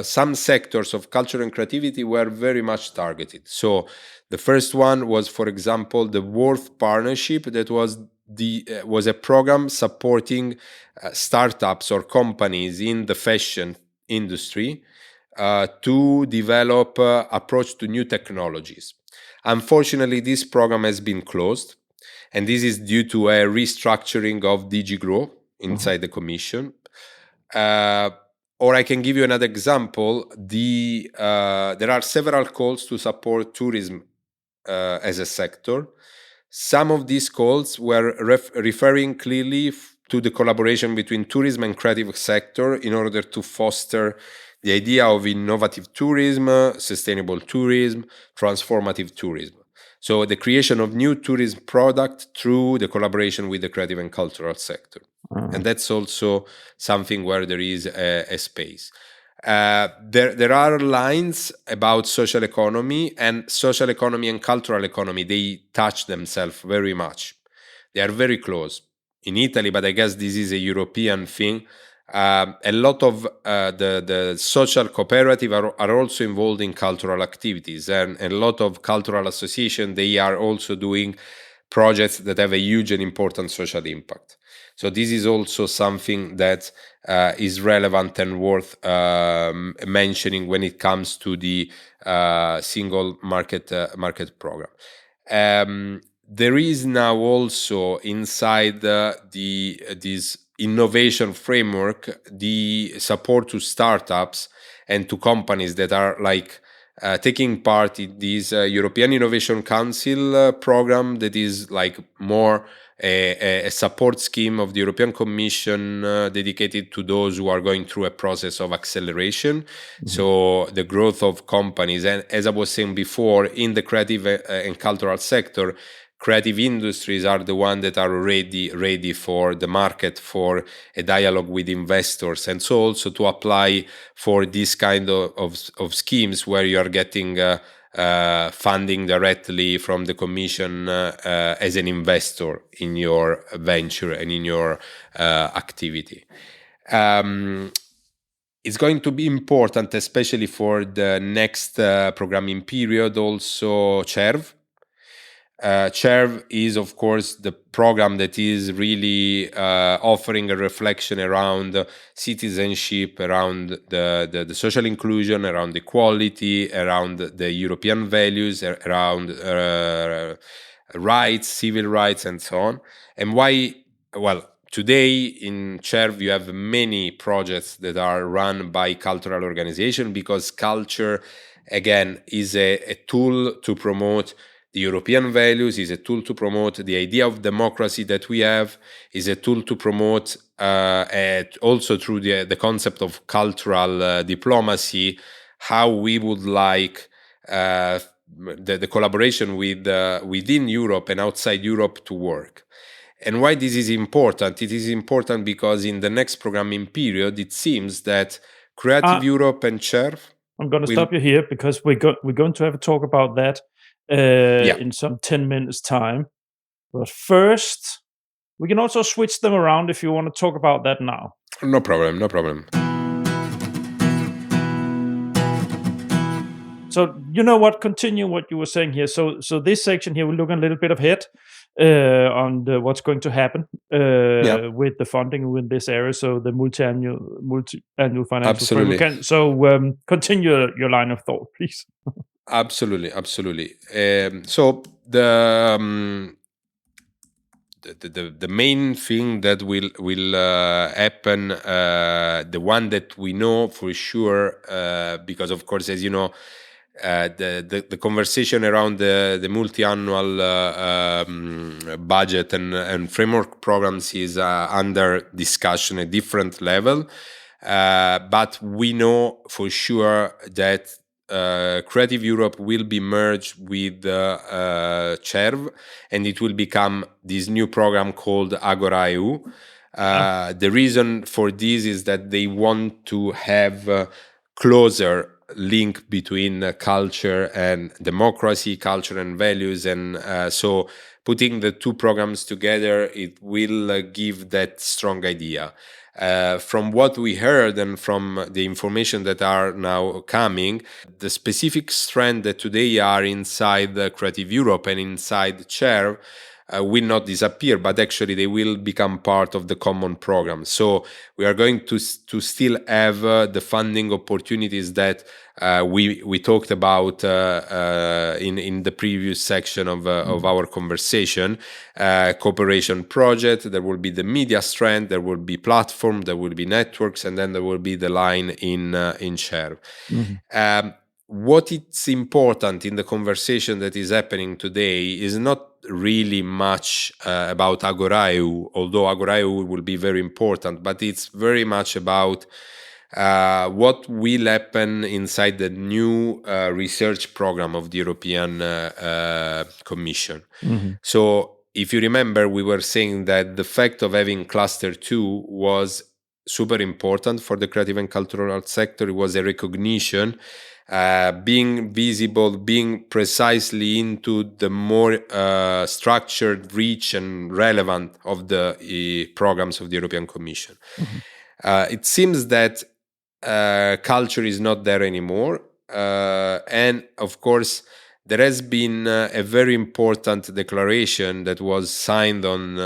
some sectors of culture and creativity were very much targeted. So the first one was, for example, the Worth Partnership. That was a program supporting startups or companies in the fashion industry to develop approach to new technologies. Unfortunately, this program has been closed, and this is due to a restructuring of DG Grow inside the Commission. Or I can give you another example. There are several calls to support tourism as a sector. Some of these calls were referring clearly to the collaboration between tourism and creative sector in order to foster the idea of innovative tourism, sustainable tourism, transformative tourism. So the creation of new tourism product through the collaboration with the creative and cultural sector. And that's also something where there is a space. There are lines about social economy and cultural economy. They touch themselves very much. They are very close. In Italy, but I guess this is a European thing, a lot of the social cooperative are also involved in cultural activities, and a lot of cultural associations, they are also doing projects that have a huge and important social impact. So this is also something that is relevant and worth mentioning when it comes to the single market program. There is now also inside this innovation framework the support to startups and to companies that are like taking part in this European Innovation Council program that is like more a support scheme of the European Commission dedicated to those who are going through a process of acceleration. So the growth of companies, and as I was saying before, in the creative and cultural sector, creative industries are the ones that are ready for the market, for a dialogue with investors, and so also to apply for this kind of schemes where you are getting funding directly from the Commission as an investor in your venture and in your activity. It's going to be important, especially for the next programming period, also CERV. CERV is, of course, the program that is really offering a reflection around citizenship, around the social inclusion, around equality, around the European values, around rights, civil rights, and so on. And why? Well, today in CERV you have many projects that are run by cultural organizations, because culture, again, is a tool to promote the European values, is a tool to promote the idea of democracy that we have, is a tool to promote also through the concept of cultural diplomacy, how we would like the collaboration within Europe and outside Europe to work. And why this is important? It is important because in the next programming period, it seems that Creative Europe and CERV...
I'm going to stop you here, because we're going to have a talk about that in some 10 minutes time. But first, we can also switch them around if you want to talk about that now.
No problem, no problem.
So, you know what, continue what you were saying here. So this section here, we're looking a little bit ahead on what's going to happen with the funding in this area. So the multi-annual financial framework. So continue your line of thought, please.
Absolutely. So the main thing that will happen, the one that we know for sure, because of course, as you know, the conversation around the multi-annual budget and framework programs is under discussion at different level, but we know for sure that Creative Europe will be merged with CERV, and it will become this new program called Agora EU. The reason for this is that they want to have a closer link between culture and democracy, culture and values, and so putting the two programs together, it will give that strong idea. From what we heard and from the information that are now coming, the specific strengths that today are inside the Creative Europe and inside CERV will not disappear, but actually they will become part of the common program. So we are going to still have the funding opportunities that we talked about in the previous section of our conversation. Cooperation project, there will be the media strand, there will be platform, there will be networks, and then there will be the line in CERV. What is important in the conversation that is happening today is not really much about Agora EU, although Agora EU will be very important, but it's very much about what will happen inside the new research program of the European Commission. So if you remember, we were saying that the fact of having Cluster 2 was super important for the creative and cultural sector. It was a recognition, being visible, being precisely into the more structured, rich and relevant of the programs of the European Commission. It seems that culture is not there anymore. And of course, there has been a very important declaration that was signed on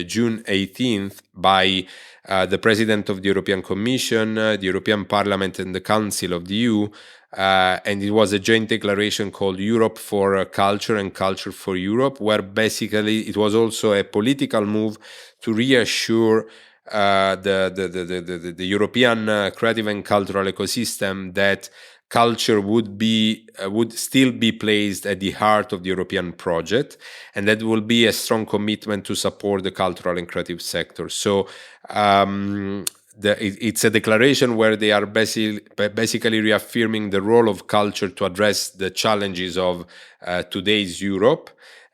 June 18th by the President of the European Commission, the European Parliament and the Council of the EU. And it was a joint declaration called Europe for Culture and Culture for Europe, where basically it was also a political move to reassure the European creative and cultural ecosystem that culture would still be placed at the heart of the European project, and that will be a strong commitment to support the cultural and creative sector. So it's a declaration where they are basically reaffirming the role of culture to address the challenges of today's Europe.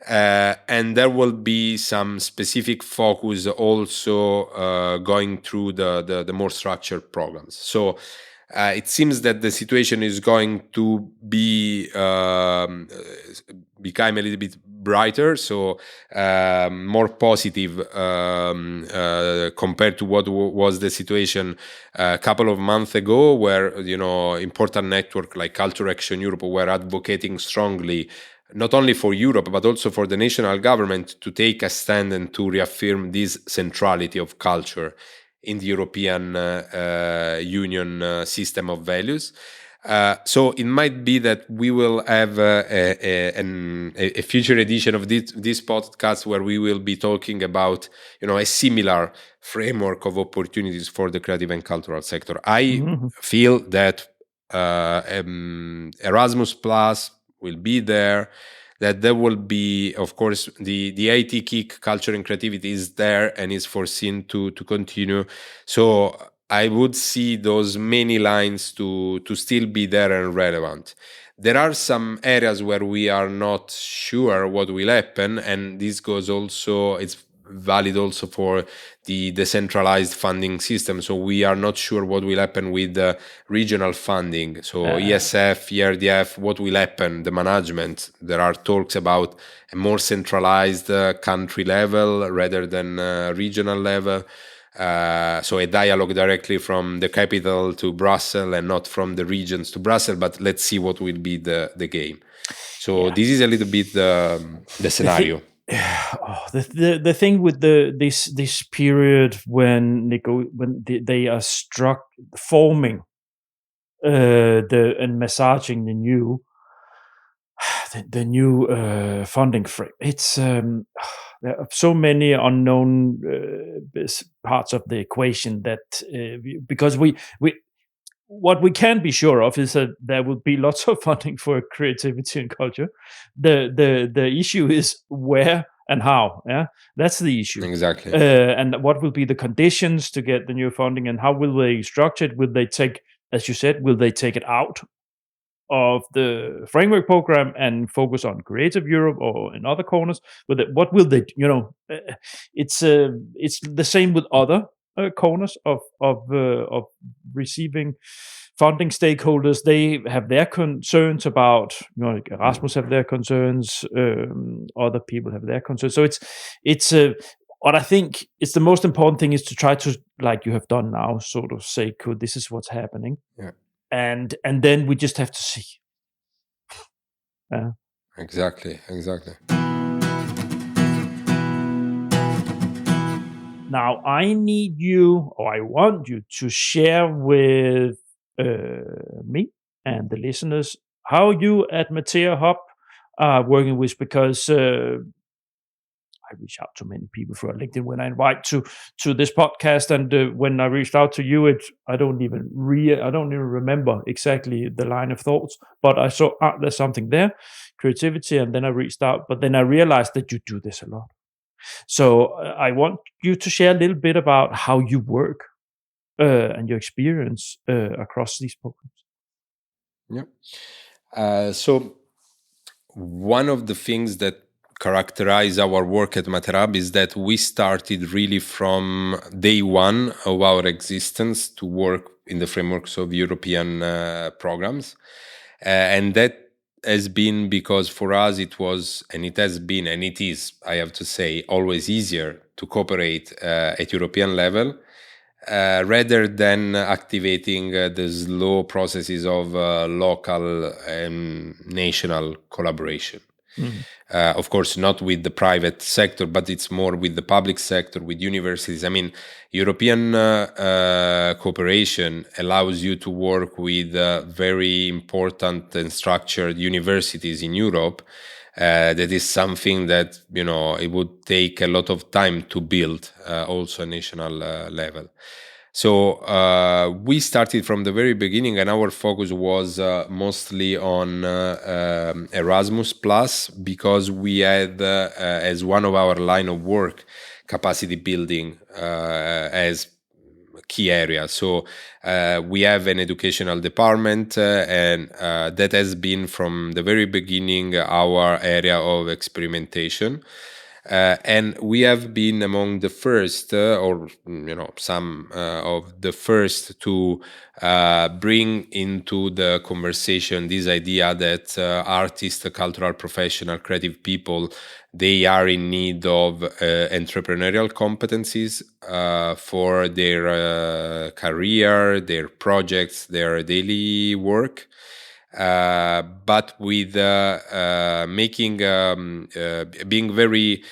And there will be some specific focus also going through the more structured programs. So it seems that the situation is going to be become a little bit brighter, so more positive compared to what was the situation a couple of months ago, where important network like Culture Action Europe were advocating strongly not only for Europe but also for the national government to take a stand and to reaffirm this centrality of culture in the European Union system of values. So it might be that we will have a future edition of this podcast where we will be talking about a similar framework of opportunities for the creative and cultural sector. I feel that Erasmus Plus will be there, that there will be, of course, the IT kick, culture and creativity is there and is foreseen to continue. So I would see those many lines to still be there and relevant. There are some areas where we are not sure what will happen, and this goes also, it's valid also for the decentralized funding system. So we are not sure what will happen with the regional funding. So ESF, ERDF, what will happen, the management. There are talks about a more centralized country level rather than regional level. So a dialogue directly from the capital to Brussels and not from the regions to Brussels, but let's see what will be the game. So this is a little bit the scenario.
The thing with this period when they are forming and massaging the new funding frame, it's there are so many unknown parts of the equation that because we what we can be sure of is that there will be lots of funding for creativity and culture. The issue is where and how. Yeah, that's the issue.
Exactly.
And what will be the conditions to get the new funding, and how will they structure it? Will they take, as you said, will they take it out of the framework program and focus on Creative Europe or in other corners? What will they? It's the same with other corners of receiving funding. Stakeholders, they have their concerns about, like Erasmus have their concerns, other people have their concerns. So it's what I think it's the most important thing is to try to, like you have done now, sort of say, cool, this is what's happening.
Yeah.
And then we just have to see.
Exactly.
Now, I want you to share with me and the listeners how you at Matera Hub are working with, because I reach out to many people through LinkedIn when I invite to this podcast, and when I reached out to you, I don't even remember exactly the line of thoughts, but I saw there's something there, creativity, and then I reached out, but then I realized that you do this a lot. So I want you to share a little bit about how you work and your experience across these programs.
Yeah. So one of the things that characterize our work at Materahub is that we started really from day one of our existence to work in the frameworks of European programs. And that has been because for us it was, and it has been, and it is, I have to say, always easier to cooperate at European level rather than activating the slow processes of local and national collaboration. Mm-hmm. Of course, not with the private sector, but it's more with the public sector, with universities. I mean, European cooperation allows you to work with very important and structured universities in Europe. That is something that, it would take a lot of time to build, also at national level. So we started from the very beginning, and our focus was mostly on Erasmus Plus, because we had as one of our line of work capacity building as key area. So we have an educational department, and that has been from the very beginning our area of experimentation. And we have been among the first, or some of the first to bring into the conversation this idea that artists, cultural professional, creative people, they are in need of entrepreneurial competencies for their career, their projects, their daily work. But with making being very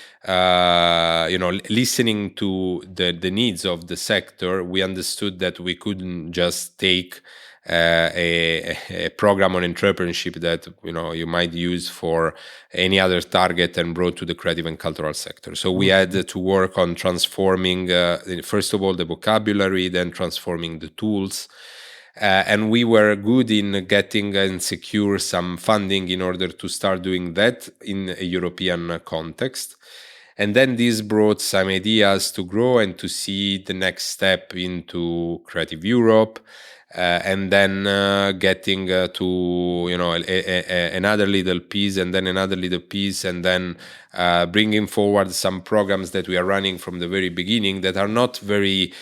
listening to the needs of the sector, we understood that we couldn't just take a program on entrepreneurship that you might use for any other target and brought to the creative and cultural sector. So we had to work on transforming first of all the vocabulary, then transforming the tools. And we were good in getting and secure some funding in order to start doing that in a European context. And then this brought some ideas to grow and to see the next step into Creative Europe. And then getting to another little piece, and then another little piece, and then bringing forward some programs that we are running from the very beginning that are not very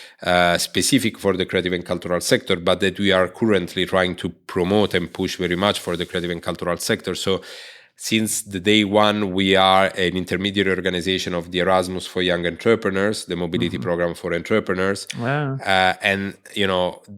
specific for the creative and cultural sector, but that we are currently trying to promote and push very much for the creative and cultural sector. So since the day one, we are an intermediary organization of the Erasmus for Young Entrepreneurs, the mobility program for entrepreneurs.
Wow.
And,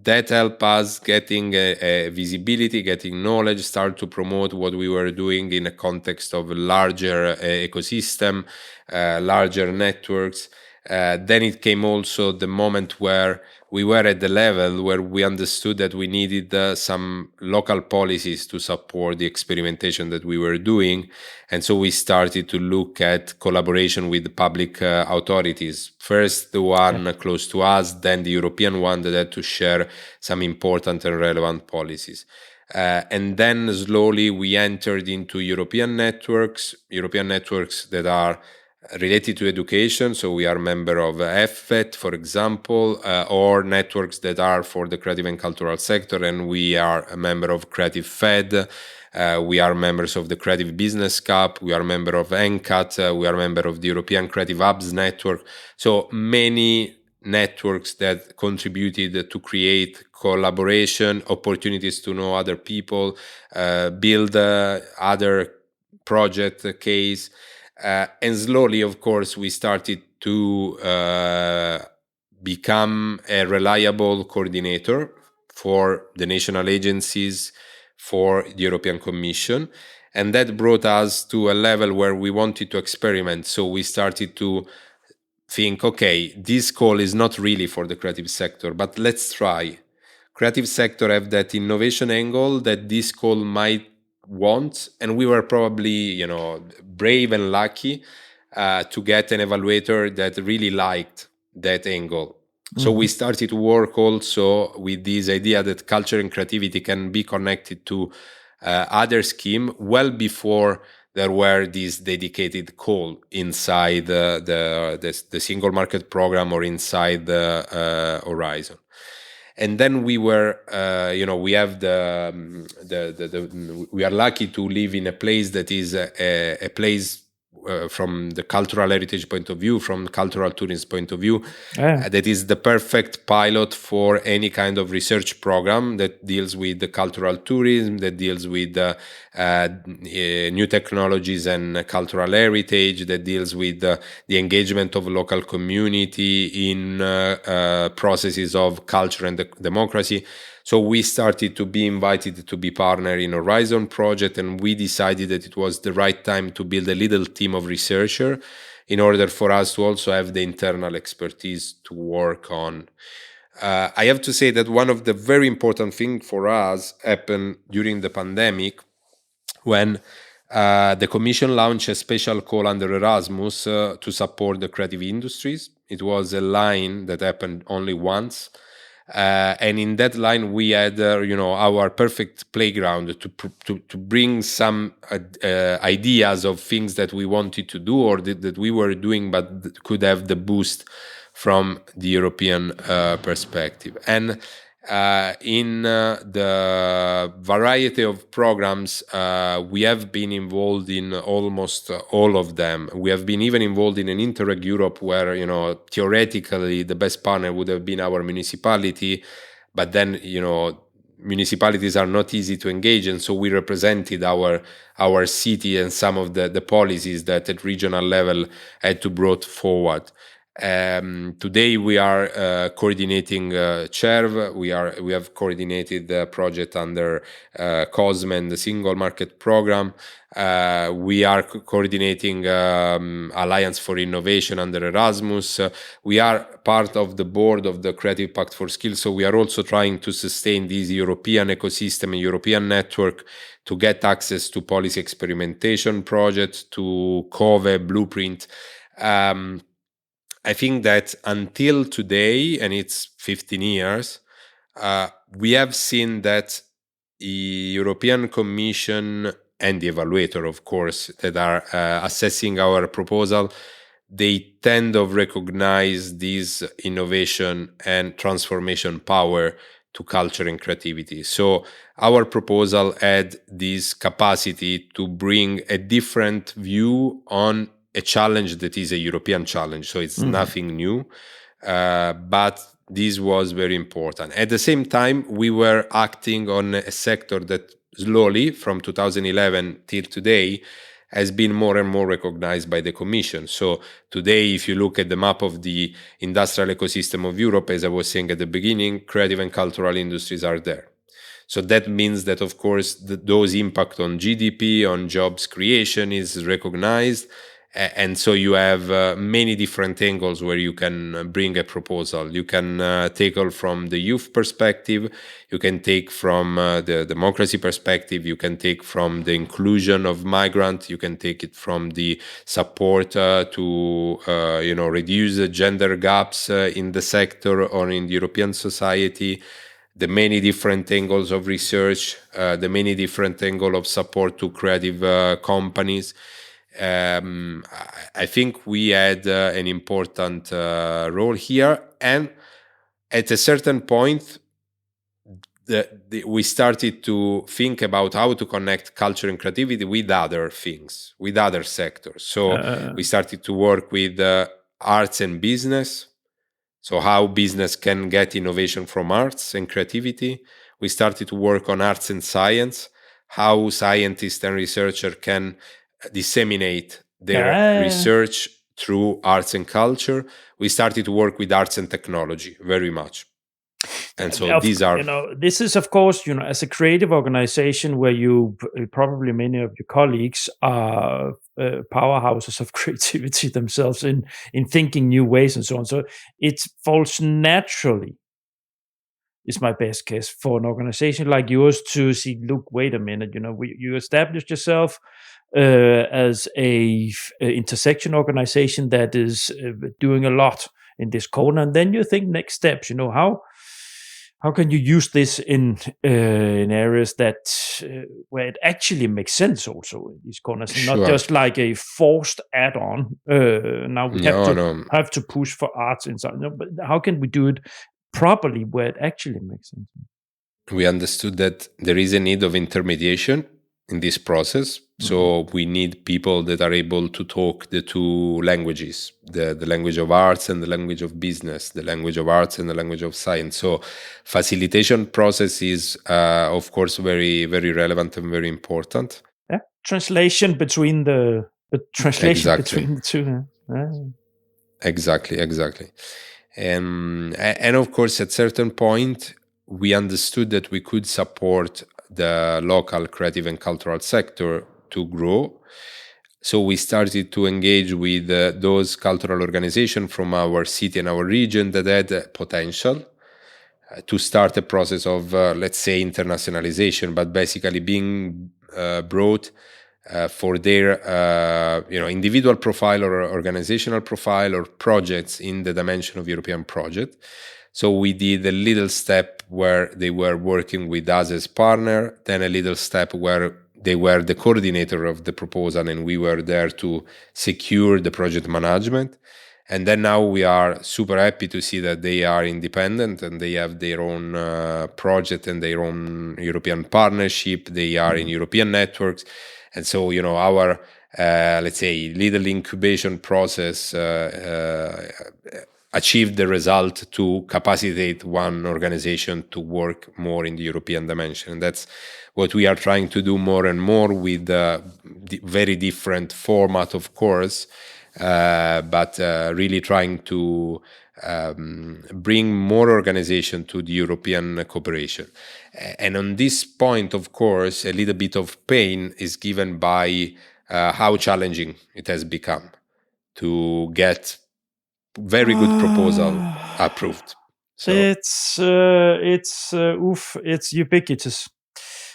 that helped us getting a visibility, getting knowledge, start to promote what we were doing in a context of a larger ecosystem, larger networks. Then it came also the moment where we were at the level where we understood that we needed some local policies to support the experimentation that we were doing. And so we started to look at collaboration with public authorities. First, the one close to us, then the European one that had to share some important and relevant policies. And then slowly we entered into European networks that are related to education. So we are a member of FFET, for example, or networks that are for the creative and cultural sector. And we are a member of Creative Fed. We are members of the Creative Business Cup. We are a member of NCAT. We are a member of the European Creative Hubs network. So many networks that contributed to create collaboration, opportunities to know other people, build other project case. And slowly, of course, we started to become a reliable coordinator for the national agencies, for the European Commission. And that brought us to a level where we wanted to experiment. So we started to think, okay, this call is not really for the creative sector, but let's try. Creative sector have that innovation angle that this call might want, and we were probably brave and lucky to get an evaluator that really liked that angle. So we started to work also with this idea that culture and creativity can be connected to other scheme well before there were these dedicated call inside the single market program or inside the Horizon. And then we were, we have we are lucky to live in a place that is a place from the cultural heritage point of view, from cultural tourism point of view, that is the perfect pilot for any kind of research program that deals with the cultural tourism, that deals with new technologies and cultural heritage, that deals with the engagement of local community in processes of culture and democracy. So we started to be invited to be partner in Horizon project, and we decided that it was the right time to build a little team of researchers in order for us to also have the internal expertise to work on. I have to say that one of the very important things for us happened during the pandemic when the Commission launched a special call under Erasmus to support the creative industries. It was a line that happened only once. And in that line, we had, our perfect playground to bring some ideas of things that we wanted to do or that we were doing, but could have the boost from the European perspective. And In the variety of programs, we have been involved in almost all of them. We have been even involved in an Interreg Europe where, theoretically the best partner would have been our municipality, but then, municipalities are not easy to engage, and so we represented our city and some of the policies that at regional level had to brought forward. Today we are coordinating CERV. We have coordinated the project under COSME and the Single Market Program. We are coordinating Alliance for Innovation under Erasmus. We are part of the board of the Creative Pact for Skills, so we are also trying to sustain this European ecosystem and European network to get access to policy experimentation projects, to COVE, Blueprint. I think that until today, and it's 15 years, we have seen that the European Commission and the evaluator, of course, that are assessing our proposal, they tend to recognize this innovation and transformation power to culture and creativity. So our proposal had this capacity to bring a different view on a challenge that is a European challenge. So it's nothing new, but this was very important. At the same time, we were acting on a sector that slowly, from 2011 till today, has been more and more recognized by the Commission. So today, if you look at the map of the industrial ecosystem of Europe, as I was saying at the beginning, creative and cultural industries are there. So that means that, of course, those impact on GDP, on jobs creation is recognized. And so you have many different angles where you can bring a proposal. You can tackle from the youth perspective, you can take from the democracy perspective, you can take from the inclusion of migrants, you can take it from the support to reduce the gender gaps in the sector or in the European society, the many different angles of research, the many different angles of support to creative companies. I think we had an important role here, and at a certain point we started to think about how to connect culture and creativity with other things, with other sectors. So we started to work with arts and business, so how business can get innovation from arts and creativity. We started to work on arts and science, how scientists and researchers can disseminate their research through arts and culture. We started to work with arts and technology very much. And so these are...
this is, of course, as a creative organization where you probably many of your colleagues are powerhouses of creativity themselves in thinking new ways and so on. So it falls naturally, is my best guess, for an organization like yours to see, look, wait a minute, you established yourself as a intersection organization that is doing a lot in this corner, and then you think next steps. How can you use this in areas that where it actually makes sense also in these corners,
Sure.
not just like a forced add-on. Now we have to push for arts inside. But how can we do it properly where it actually makes sense?
We understood that there is a need of intermediation in this process. So we need people that are able to talk the two languages, the language of arts and the language of business, the language of arts and the language of science. So facilitation process is, of course, very, very relevant and very important.
Yeah, translation between the between the two.
Exactly. And of course, at certain point, we understood that we could support the local creative and cultural sector to grow. So we started to engage with those cultural organizations from our city and our region that had potential to start a process of, let's say, internationalization, but basically being brought for their individual profile or organizational profile or projects in the dimension of European project. So we did a little step where they were working with us as partner, then a little step where they were the coordinator of the proposal and we were there to secure the project management. And then now we are super happy to see that they are independent and they have their own project and their own European partnership. They are in European networks. And so, our, let's say, little incubation process achieved the result to capacitate one organization to work more in the European dimension. And that's what we are trying to do more and more with very different format, of course, but really trying to bring more organization to the European cooperation. And on this point, of course, a little bit of pain is given by how challenging it has become to get very good proposal approved. So
it's ubiquitous.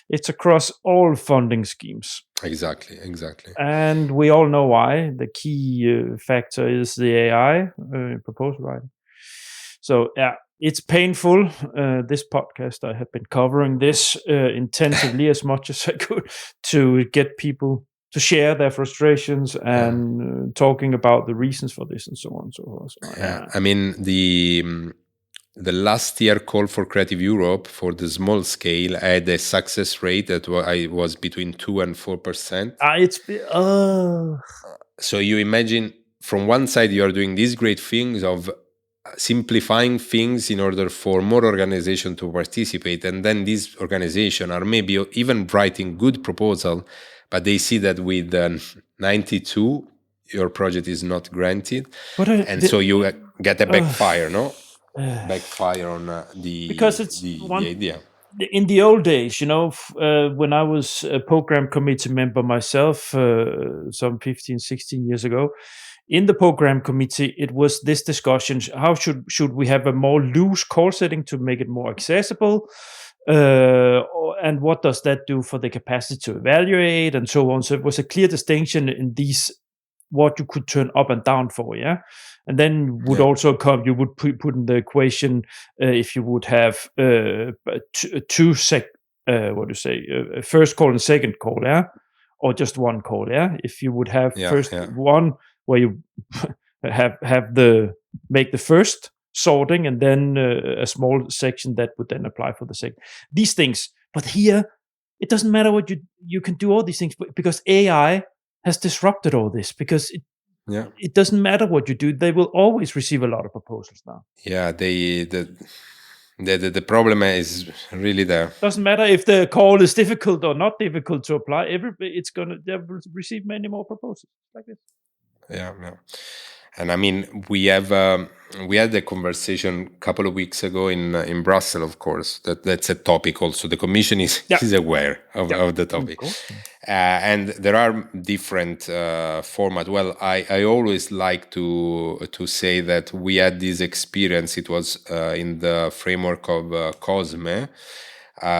It's across all funding schemes.
Exactly.
And we all know why. The key factor is the AI proposal writing. So yeah, it's painful. This podcast, I have been covering this intensively as much as I could to get people to share their frustrations and talking about the reasons for this and so on and so forth. So,
yeah. I mean, the last year call for Creative Europe for the small scale had a success rate that was between 2 and 4%. So you imagine, from one side, you are doing these great things of simplifying things in order for more organization to participate, and then these organizations are maybe even writing good proposal, but they see that with 92 your project is not granted, so you get a backfire, no? Backfire on
because it's
the idea.
In the old days, when I was a program committee member myself, some 15, 16 years ago, in the program committee, it was this discussion: how should we have a more loose call setting to make it more accessible, and what does that do for the capacity to evaluate, and so on. So it was a clear distinction in these, what you could turn up and down for, and then would also come, you would put in the equation if you would have first call and second call, or just one call, if you would have one where you make the first sorting and then a small section that would then apply for the second. These things, but here it doesn't matter what you can do all these things because AI has disrupted all this, because it doesn't matter what you do, they will always receive a lot of proposals now.
Yeah, the problem is really there.
Doesn't matter if the call is difficult or not difficult to apply. They will receive many more proposals like this.
Yeah. And I mean, we had a conversation a couple of weeks ago in Brussels, of course. That's a topic also. The Commission is aware of the topic. And there are different formats. Well, I always like to say that we had this experience. It was in the framework of COSME,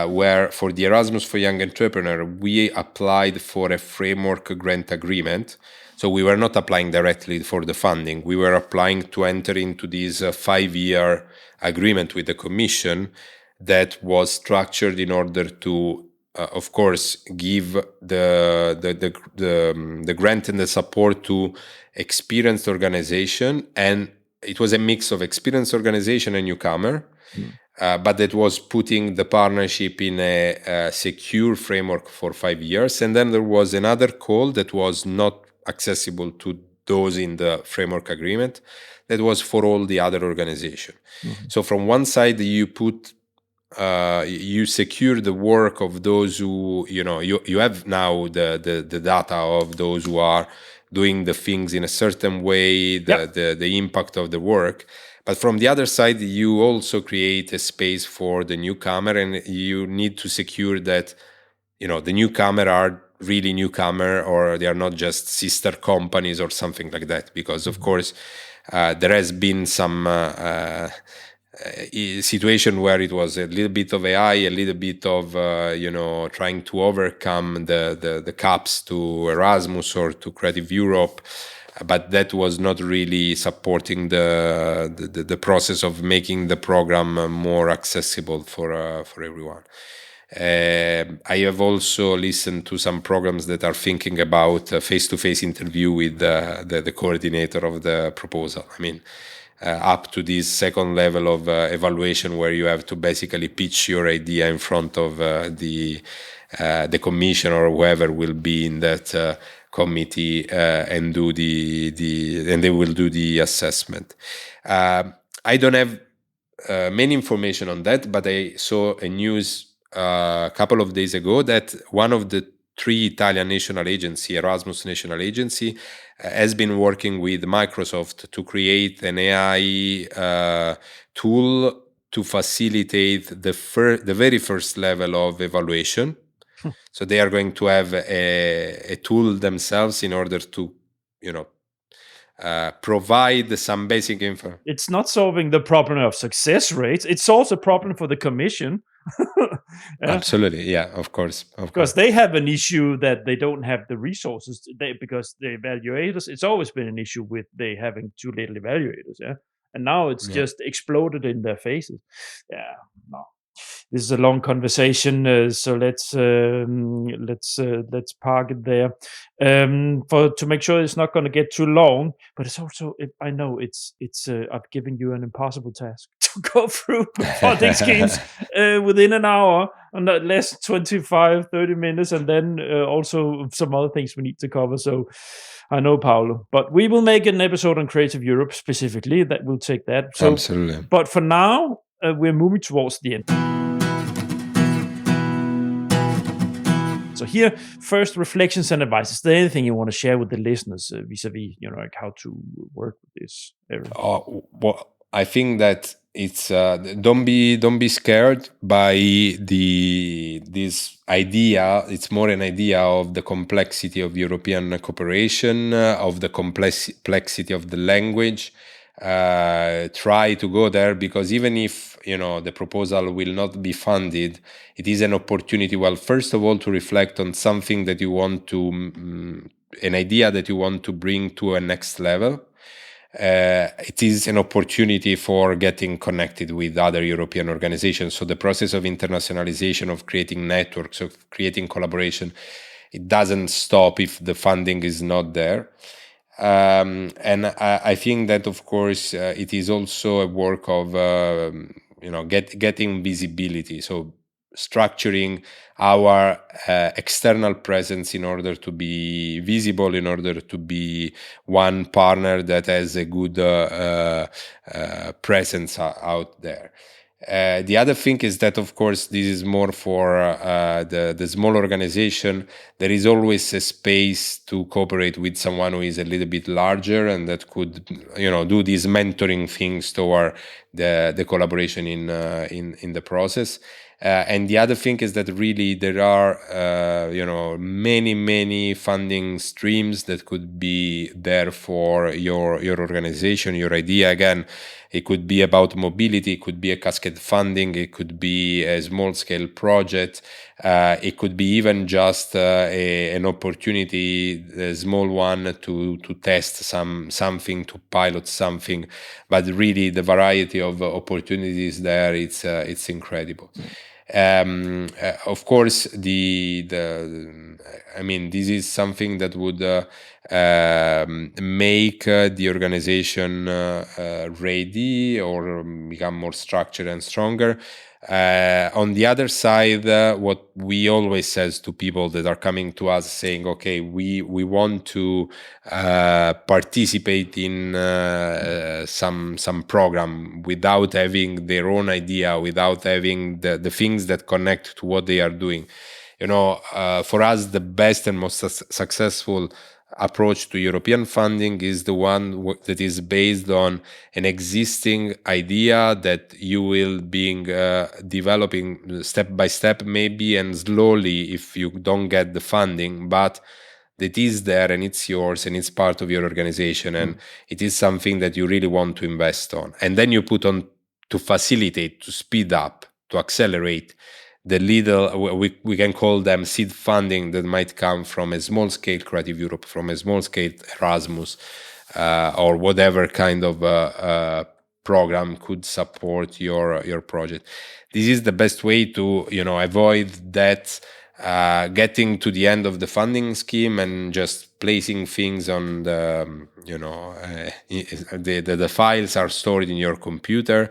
where for the Erasmus for Young Entrepreneur, we applied for a framework grant agreement. So we were not applying directly for the funding. We were applying to enter into this 5-year agreement with the Commission that was structured in order to, of course, give the grant and the support to experienced organization. And it was a mix of experienced organization and newcomer, but that was putting the partnership in a secure framework for 5 years. And then there was another call that was not accessible to those in the framework agreement, that was for all the other organization. So from one side, you secure the work of those who, you have now the data of those who are doing the things in a certain way, the impact of the work. But from the other side, you also create a space for the newcomer, and you need to secure that, the newcomer are really newcomer, or they are not just sister companies or something like that. Because of course, there has been some situation where it was a little bit of AI, a little bit of trying to overcome the caps to Erasmus or to Creative Europe, but that was not really supporting the process of making the program more accessible for everyone. I have also listened to some programs that are thinking about a face-to-face interview with the coordinator of the proposal. I mean, up to this second level of evaluation, where you have to basically pitch your idea in front of the commission or whoever will be in that committee and do and they will do the assessment. I don't have many information on that, but I saw a news a couple of days ago that one of the 3 Italian national agency, Erasmus national agency, has been working with Microsoft to create an AI tool to facilitate the very first level of evaluation. So they are going to have a tool themselves in order to, provide some basic info.
It's not solving the problem of success rates. It solves a problem for the commission.
Absolutely, yeah, of course.
Because they have an issue that they don't have the resources. Because the evaluators, it's always been an issue with they having too little evaluators. Yeah, and now it's just exploded in their faces. Yeah, no. This is a long conversation, so let's park it there. To make sure it's not going to get too long, but it's also I know it's I've given you an impossible task to go through funding schemes within an hour, and not less 25-30 minutes, and then also some other things we need to cover. So I know, Paolo, but we will make an episode on Creative Europe specifically that will take that. So,
absolutely.
But for now, we're moving towards the end. So here, first reflections and advice. Is there anything you want to share with the listeners vis-a-vis, like how to work with this area?
Well, I think that it's don't be scared by this idea. It's more an idea of the complexity of European cooperation, of the complexity of the language. Try to go there, because even if the proposal will not be funded, it is an opportunity, well, first of all, to reflect on something that you want to an idea that you want to bring to a next level. It is an opportunity for getting connected with other European organizations. So the process of internationalization, of creating networks, of creating collaboration, it doesn't stop if the funding is not there. And I think that, of course, it is also a work of getting visibility. So structuring our external presence in order to be visible, in order to be one partner that has a good presence out there. The other thing is that, of course, this is more for the small organization. There is always a space to cooperate with someone who is a little bit larger and that could, do these mentoring things toward the collaboration in the process. And the other thing is that really there are, many funding streams that could be there for your organization, your idea. Again, it could be about mobility, it could be a cascade funding, it could be a small scale project, it could be even just an opportunity, a small one, to test something, to pilot something. But really, the variety of opportunities there, it's incredible. Of course, this is something that would make the organization ready or become more structured and stronger. On the other side, what we always says to people that are coming to us saying, okay, we want to participate in some program without having their own idea, without having the things that connect to what they are doing. For us, the best and most successful approach to European funding is the one that is based on an existing idea that you will be developing step by step, maybe, and slowly if you don't get the funding, but that is there and it's yours and it's part of your organization, and it is something that you really want to invest on. And then you put on to facilitate, to speed up, to accelerate the little, we can call them seed funding, that might come from a small scale Creative Europe, from a small scale Erasmus, or whatever kind of program could support your project. This is the best way to avoid that getting to the end of the funding scheme and just placing things on the the files are stored in your computer,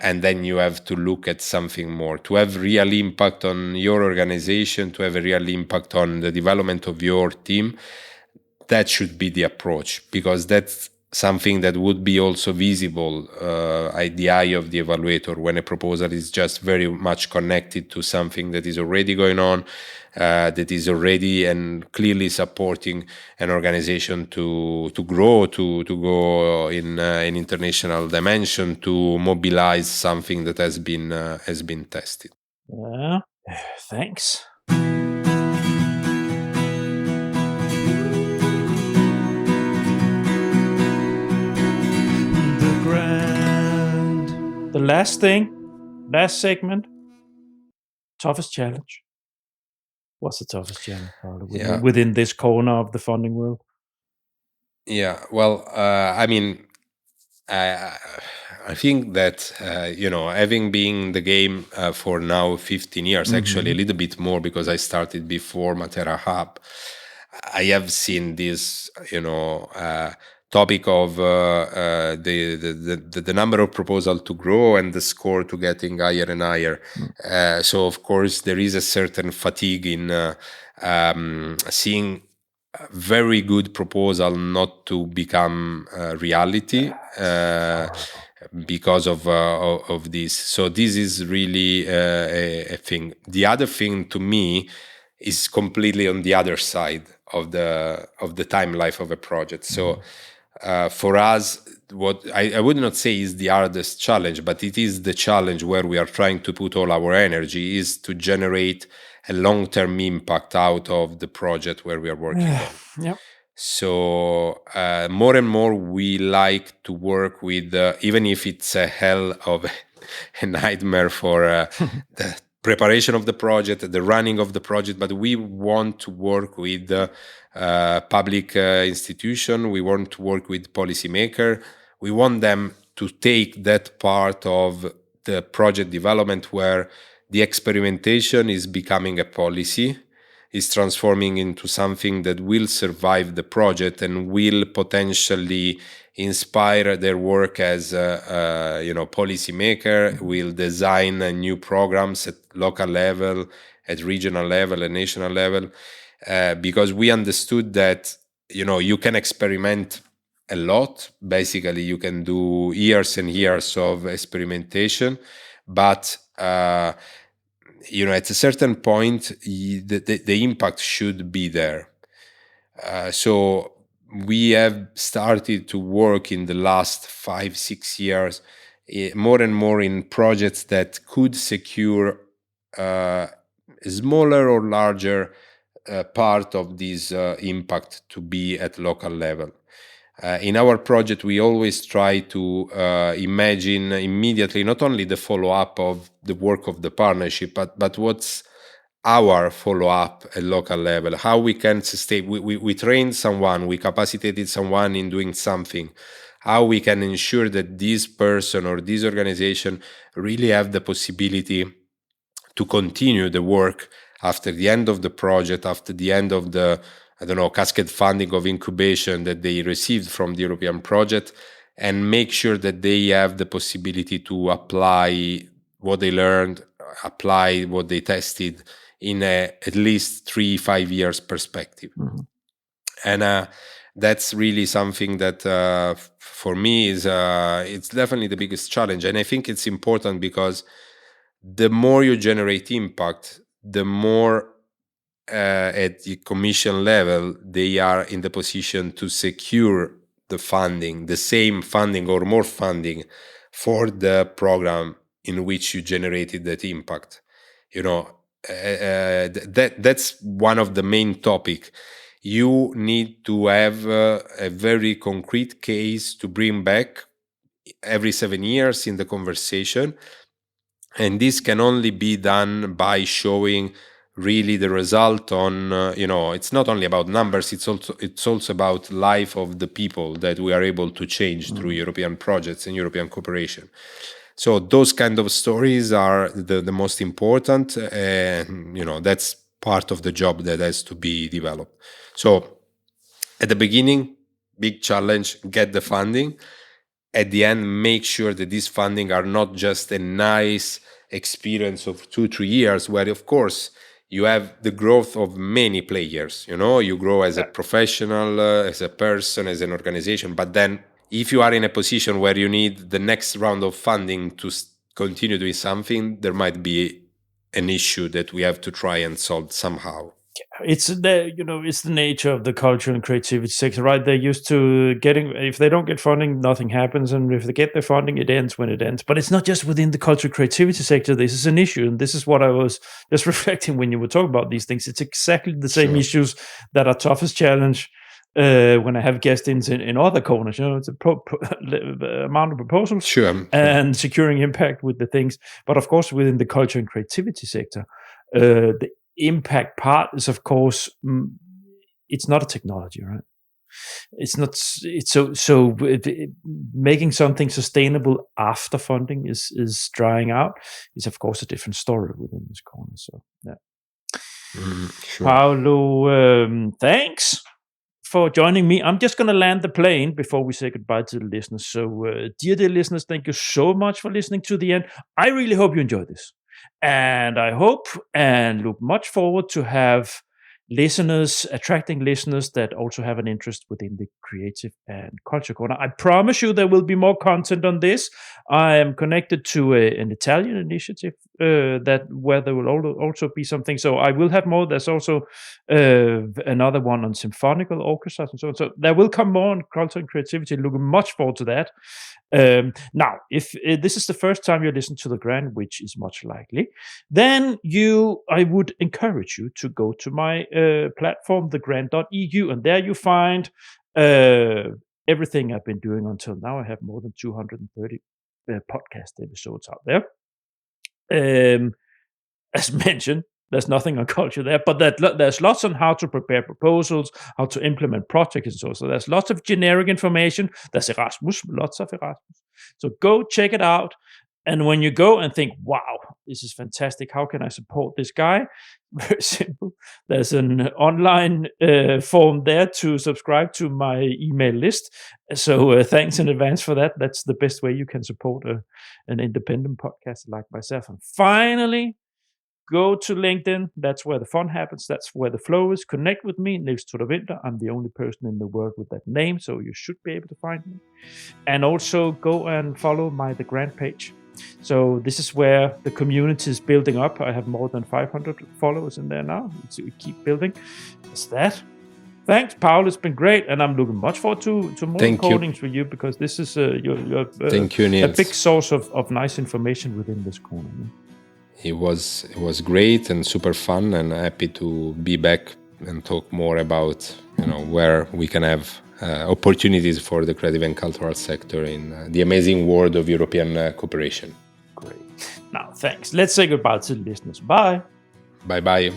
and then you have to look at something more to have real impact on your organization, to have a real impact on the development of your team. That should be the approach, because that's something that would be also visible at the eye of the evaluator when a proposal is just very much connected to something that is already going on, that is already and clearly supporting an organization to grow, to go in an international dimension, to mobilize something that has been tested.
Yeah, thanks. The last segment, toughest challenge. What's the toughest challenge, Paolo, within this corner of the funding world?
Yeah, well, I mean, I think that having been in the game for now 15 years, actually a little bit more, because I started before Matera Hub, I have seen this topic of the number of proposals to grow and the score to getting higher and higher. So of course there is a certain fatigue in seeing a very good proposal not to become reality because of this. So this is really a thing. The other thing to me is completely on the other side of the time life of a project. So for us, what I would not say is the hardest challenge, but it is the challenge where we are trying to put all our energy, is to generate a long-term impact out of the project where we are working on.
Yep.
So more and more we like to work with, even if it's a hell of a nightmare for the preparation of the project, the running of the project, but we want to work with public institution. We want to work with policymaker. We want them to take that part of the project development where the experimentation is becoming a policy, is transforming into something that will survive the project and will potentially inspire their work as a policymaker, will design new programs at local level, at regional level, and national level, because we understood that you can experiment a lot. Basically, you can do years and years of experimentation, but at a certain point, the impact should be there. So we have started to work in the last 5-6 years more and more in projects that could secure a smaller or larger part of this impact to be at local level. In our project, we always try to imagine immediately not only the follow-up of the work of the partnership, but what's our follow-up at local level, how we can sustain. We trained someone, we capacitated someone in doing something, how we can ensure that this person or this organization really have the possibility to continue the work after the end of the project, after the end of the cascade funding of incubation that they received from the European project, and make sure that they have the possibility to apply what they learned, apply what they tested in at least 3-5 years perspective. And that's really something that for me is it's definitely the biggest challenge. And I think it's important because the more you generate impact, the more at the commission level, they are in the position to secure the funding, the same funding or more funding for the program in which you generated that impact. That's one of the main topic. You need to have a very concrete case to bring back every 7 years in the conversation. And this can only be done by showing really the result on, it's not only about numbers, it's also about life of the people that we are able to change through European projects and European cooperation. So those kind of stories are the most important, and that's part of the job that has to be developed. So at the beginning, big challenge, get the funding. At the end, make sure that this funding are not just a nice experience of 2-3 years, where of course you have the growth of many players. You grow as a professional, as a person, as an organization, but then if you are in a position where you need the next round of funding to continue doing something, there might be an issue that we have to try and solve somehow.
It's the nature of the culture and creativity sector, right? They're used to if they don't get funding, nothing happens, and if they get the funding, it ends when it ends. But it's not just within the culture and creativity sector. This is an issue, and this is what I was just reflecting when you were talking about these things. It's exactly the same issues that are toughest challenge when I have guests in other corners. It's a amount of proposals, and securing impact with the things. But of course, within the culture and creativity sector, the impact part is, of course, it's not a technology, right? It's not. It's so making something sustainable after funding is drying out is, of course, a different story within this corner. So Paolo, thanks for joining me. I'm just going to land the plane before we say goodbye to the listeners. So, dear listeners, thank you so much for listening to the end. I really hope you enjoyed this. And I hope and look much forward to have attracting listeners that also have an interest within the creative and culture corner. I promise you there will be more content on this. I am connected to an Italian initiative where there will also be something. So I will have more. There's also another one on symphonical orchestras and so on. So there will come more on culture and creativity. Looking much forward to that. Now, if this is the first time you listen to The Grant, which is much likely, then I would encourage you to go to my platform, thegrant.eu, and there you find everything I've been doing until now. I have more than 230 podcast episodes out there. As mentioned, there's nothing on culture there, but there's lots on how to prepare proposals, how to implement projects, and so on. So there's lots of generic information. There's Erasmus, lots of Erasmus. So go check it out. And when you go and think, wow, this is fantastic, how can I support this guy? Very simple. There's an online form there to subscribe to my email list. So thanks in advance for that. That's the best way you can support an independent podcaster like myself. And finally, go to LinkedIn. That's where the fun happens. That's where the flow is. Connect with me, Niels Tudor-Winter. I'm the only person in the world with that name, so you should be able to find me. And also go and follow my The Grant page. So this is where the community is building up. I have more than 500 followers in there now. So we keep building. That's that. Thanks, Paolo. It's been great, and I'm looking much forward to more recordings with you, because this is you're a big source of nice information within this corner.
It was great and super fun, and happy to be back and talk more about where we can have opportunities for the creative and cultural sector in the amazing world of European cooperation.
Great. Now, thanks. Let's say goodbye to the listeners. Bye.
Bye-bye.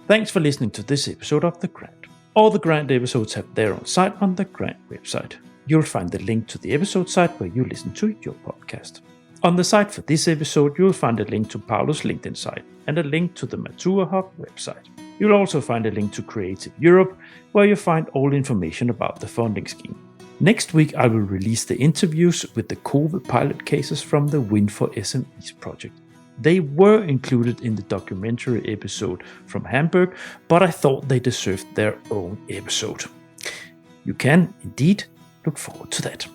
Thanks for listening to this episode of The Grant. All the Grant episodes have their own site on the Grant website. You'll find the link to the episode site where you listen to your podcast. On the site for this episode, you'll find a link to Paolo's LinkedIn site and a link to the Matera Hub website. You'll also find a link to Creative Europe, where you'll find all information about the funding scheme. Next week, I will release the interviews with the COVID pilot cases from the Win for SMEs project. They were included in the documentary episode from Hamburg, but I thought they deserved their own episode. You can indeed look forward to that.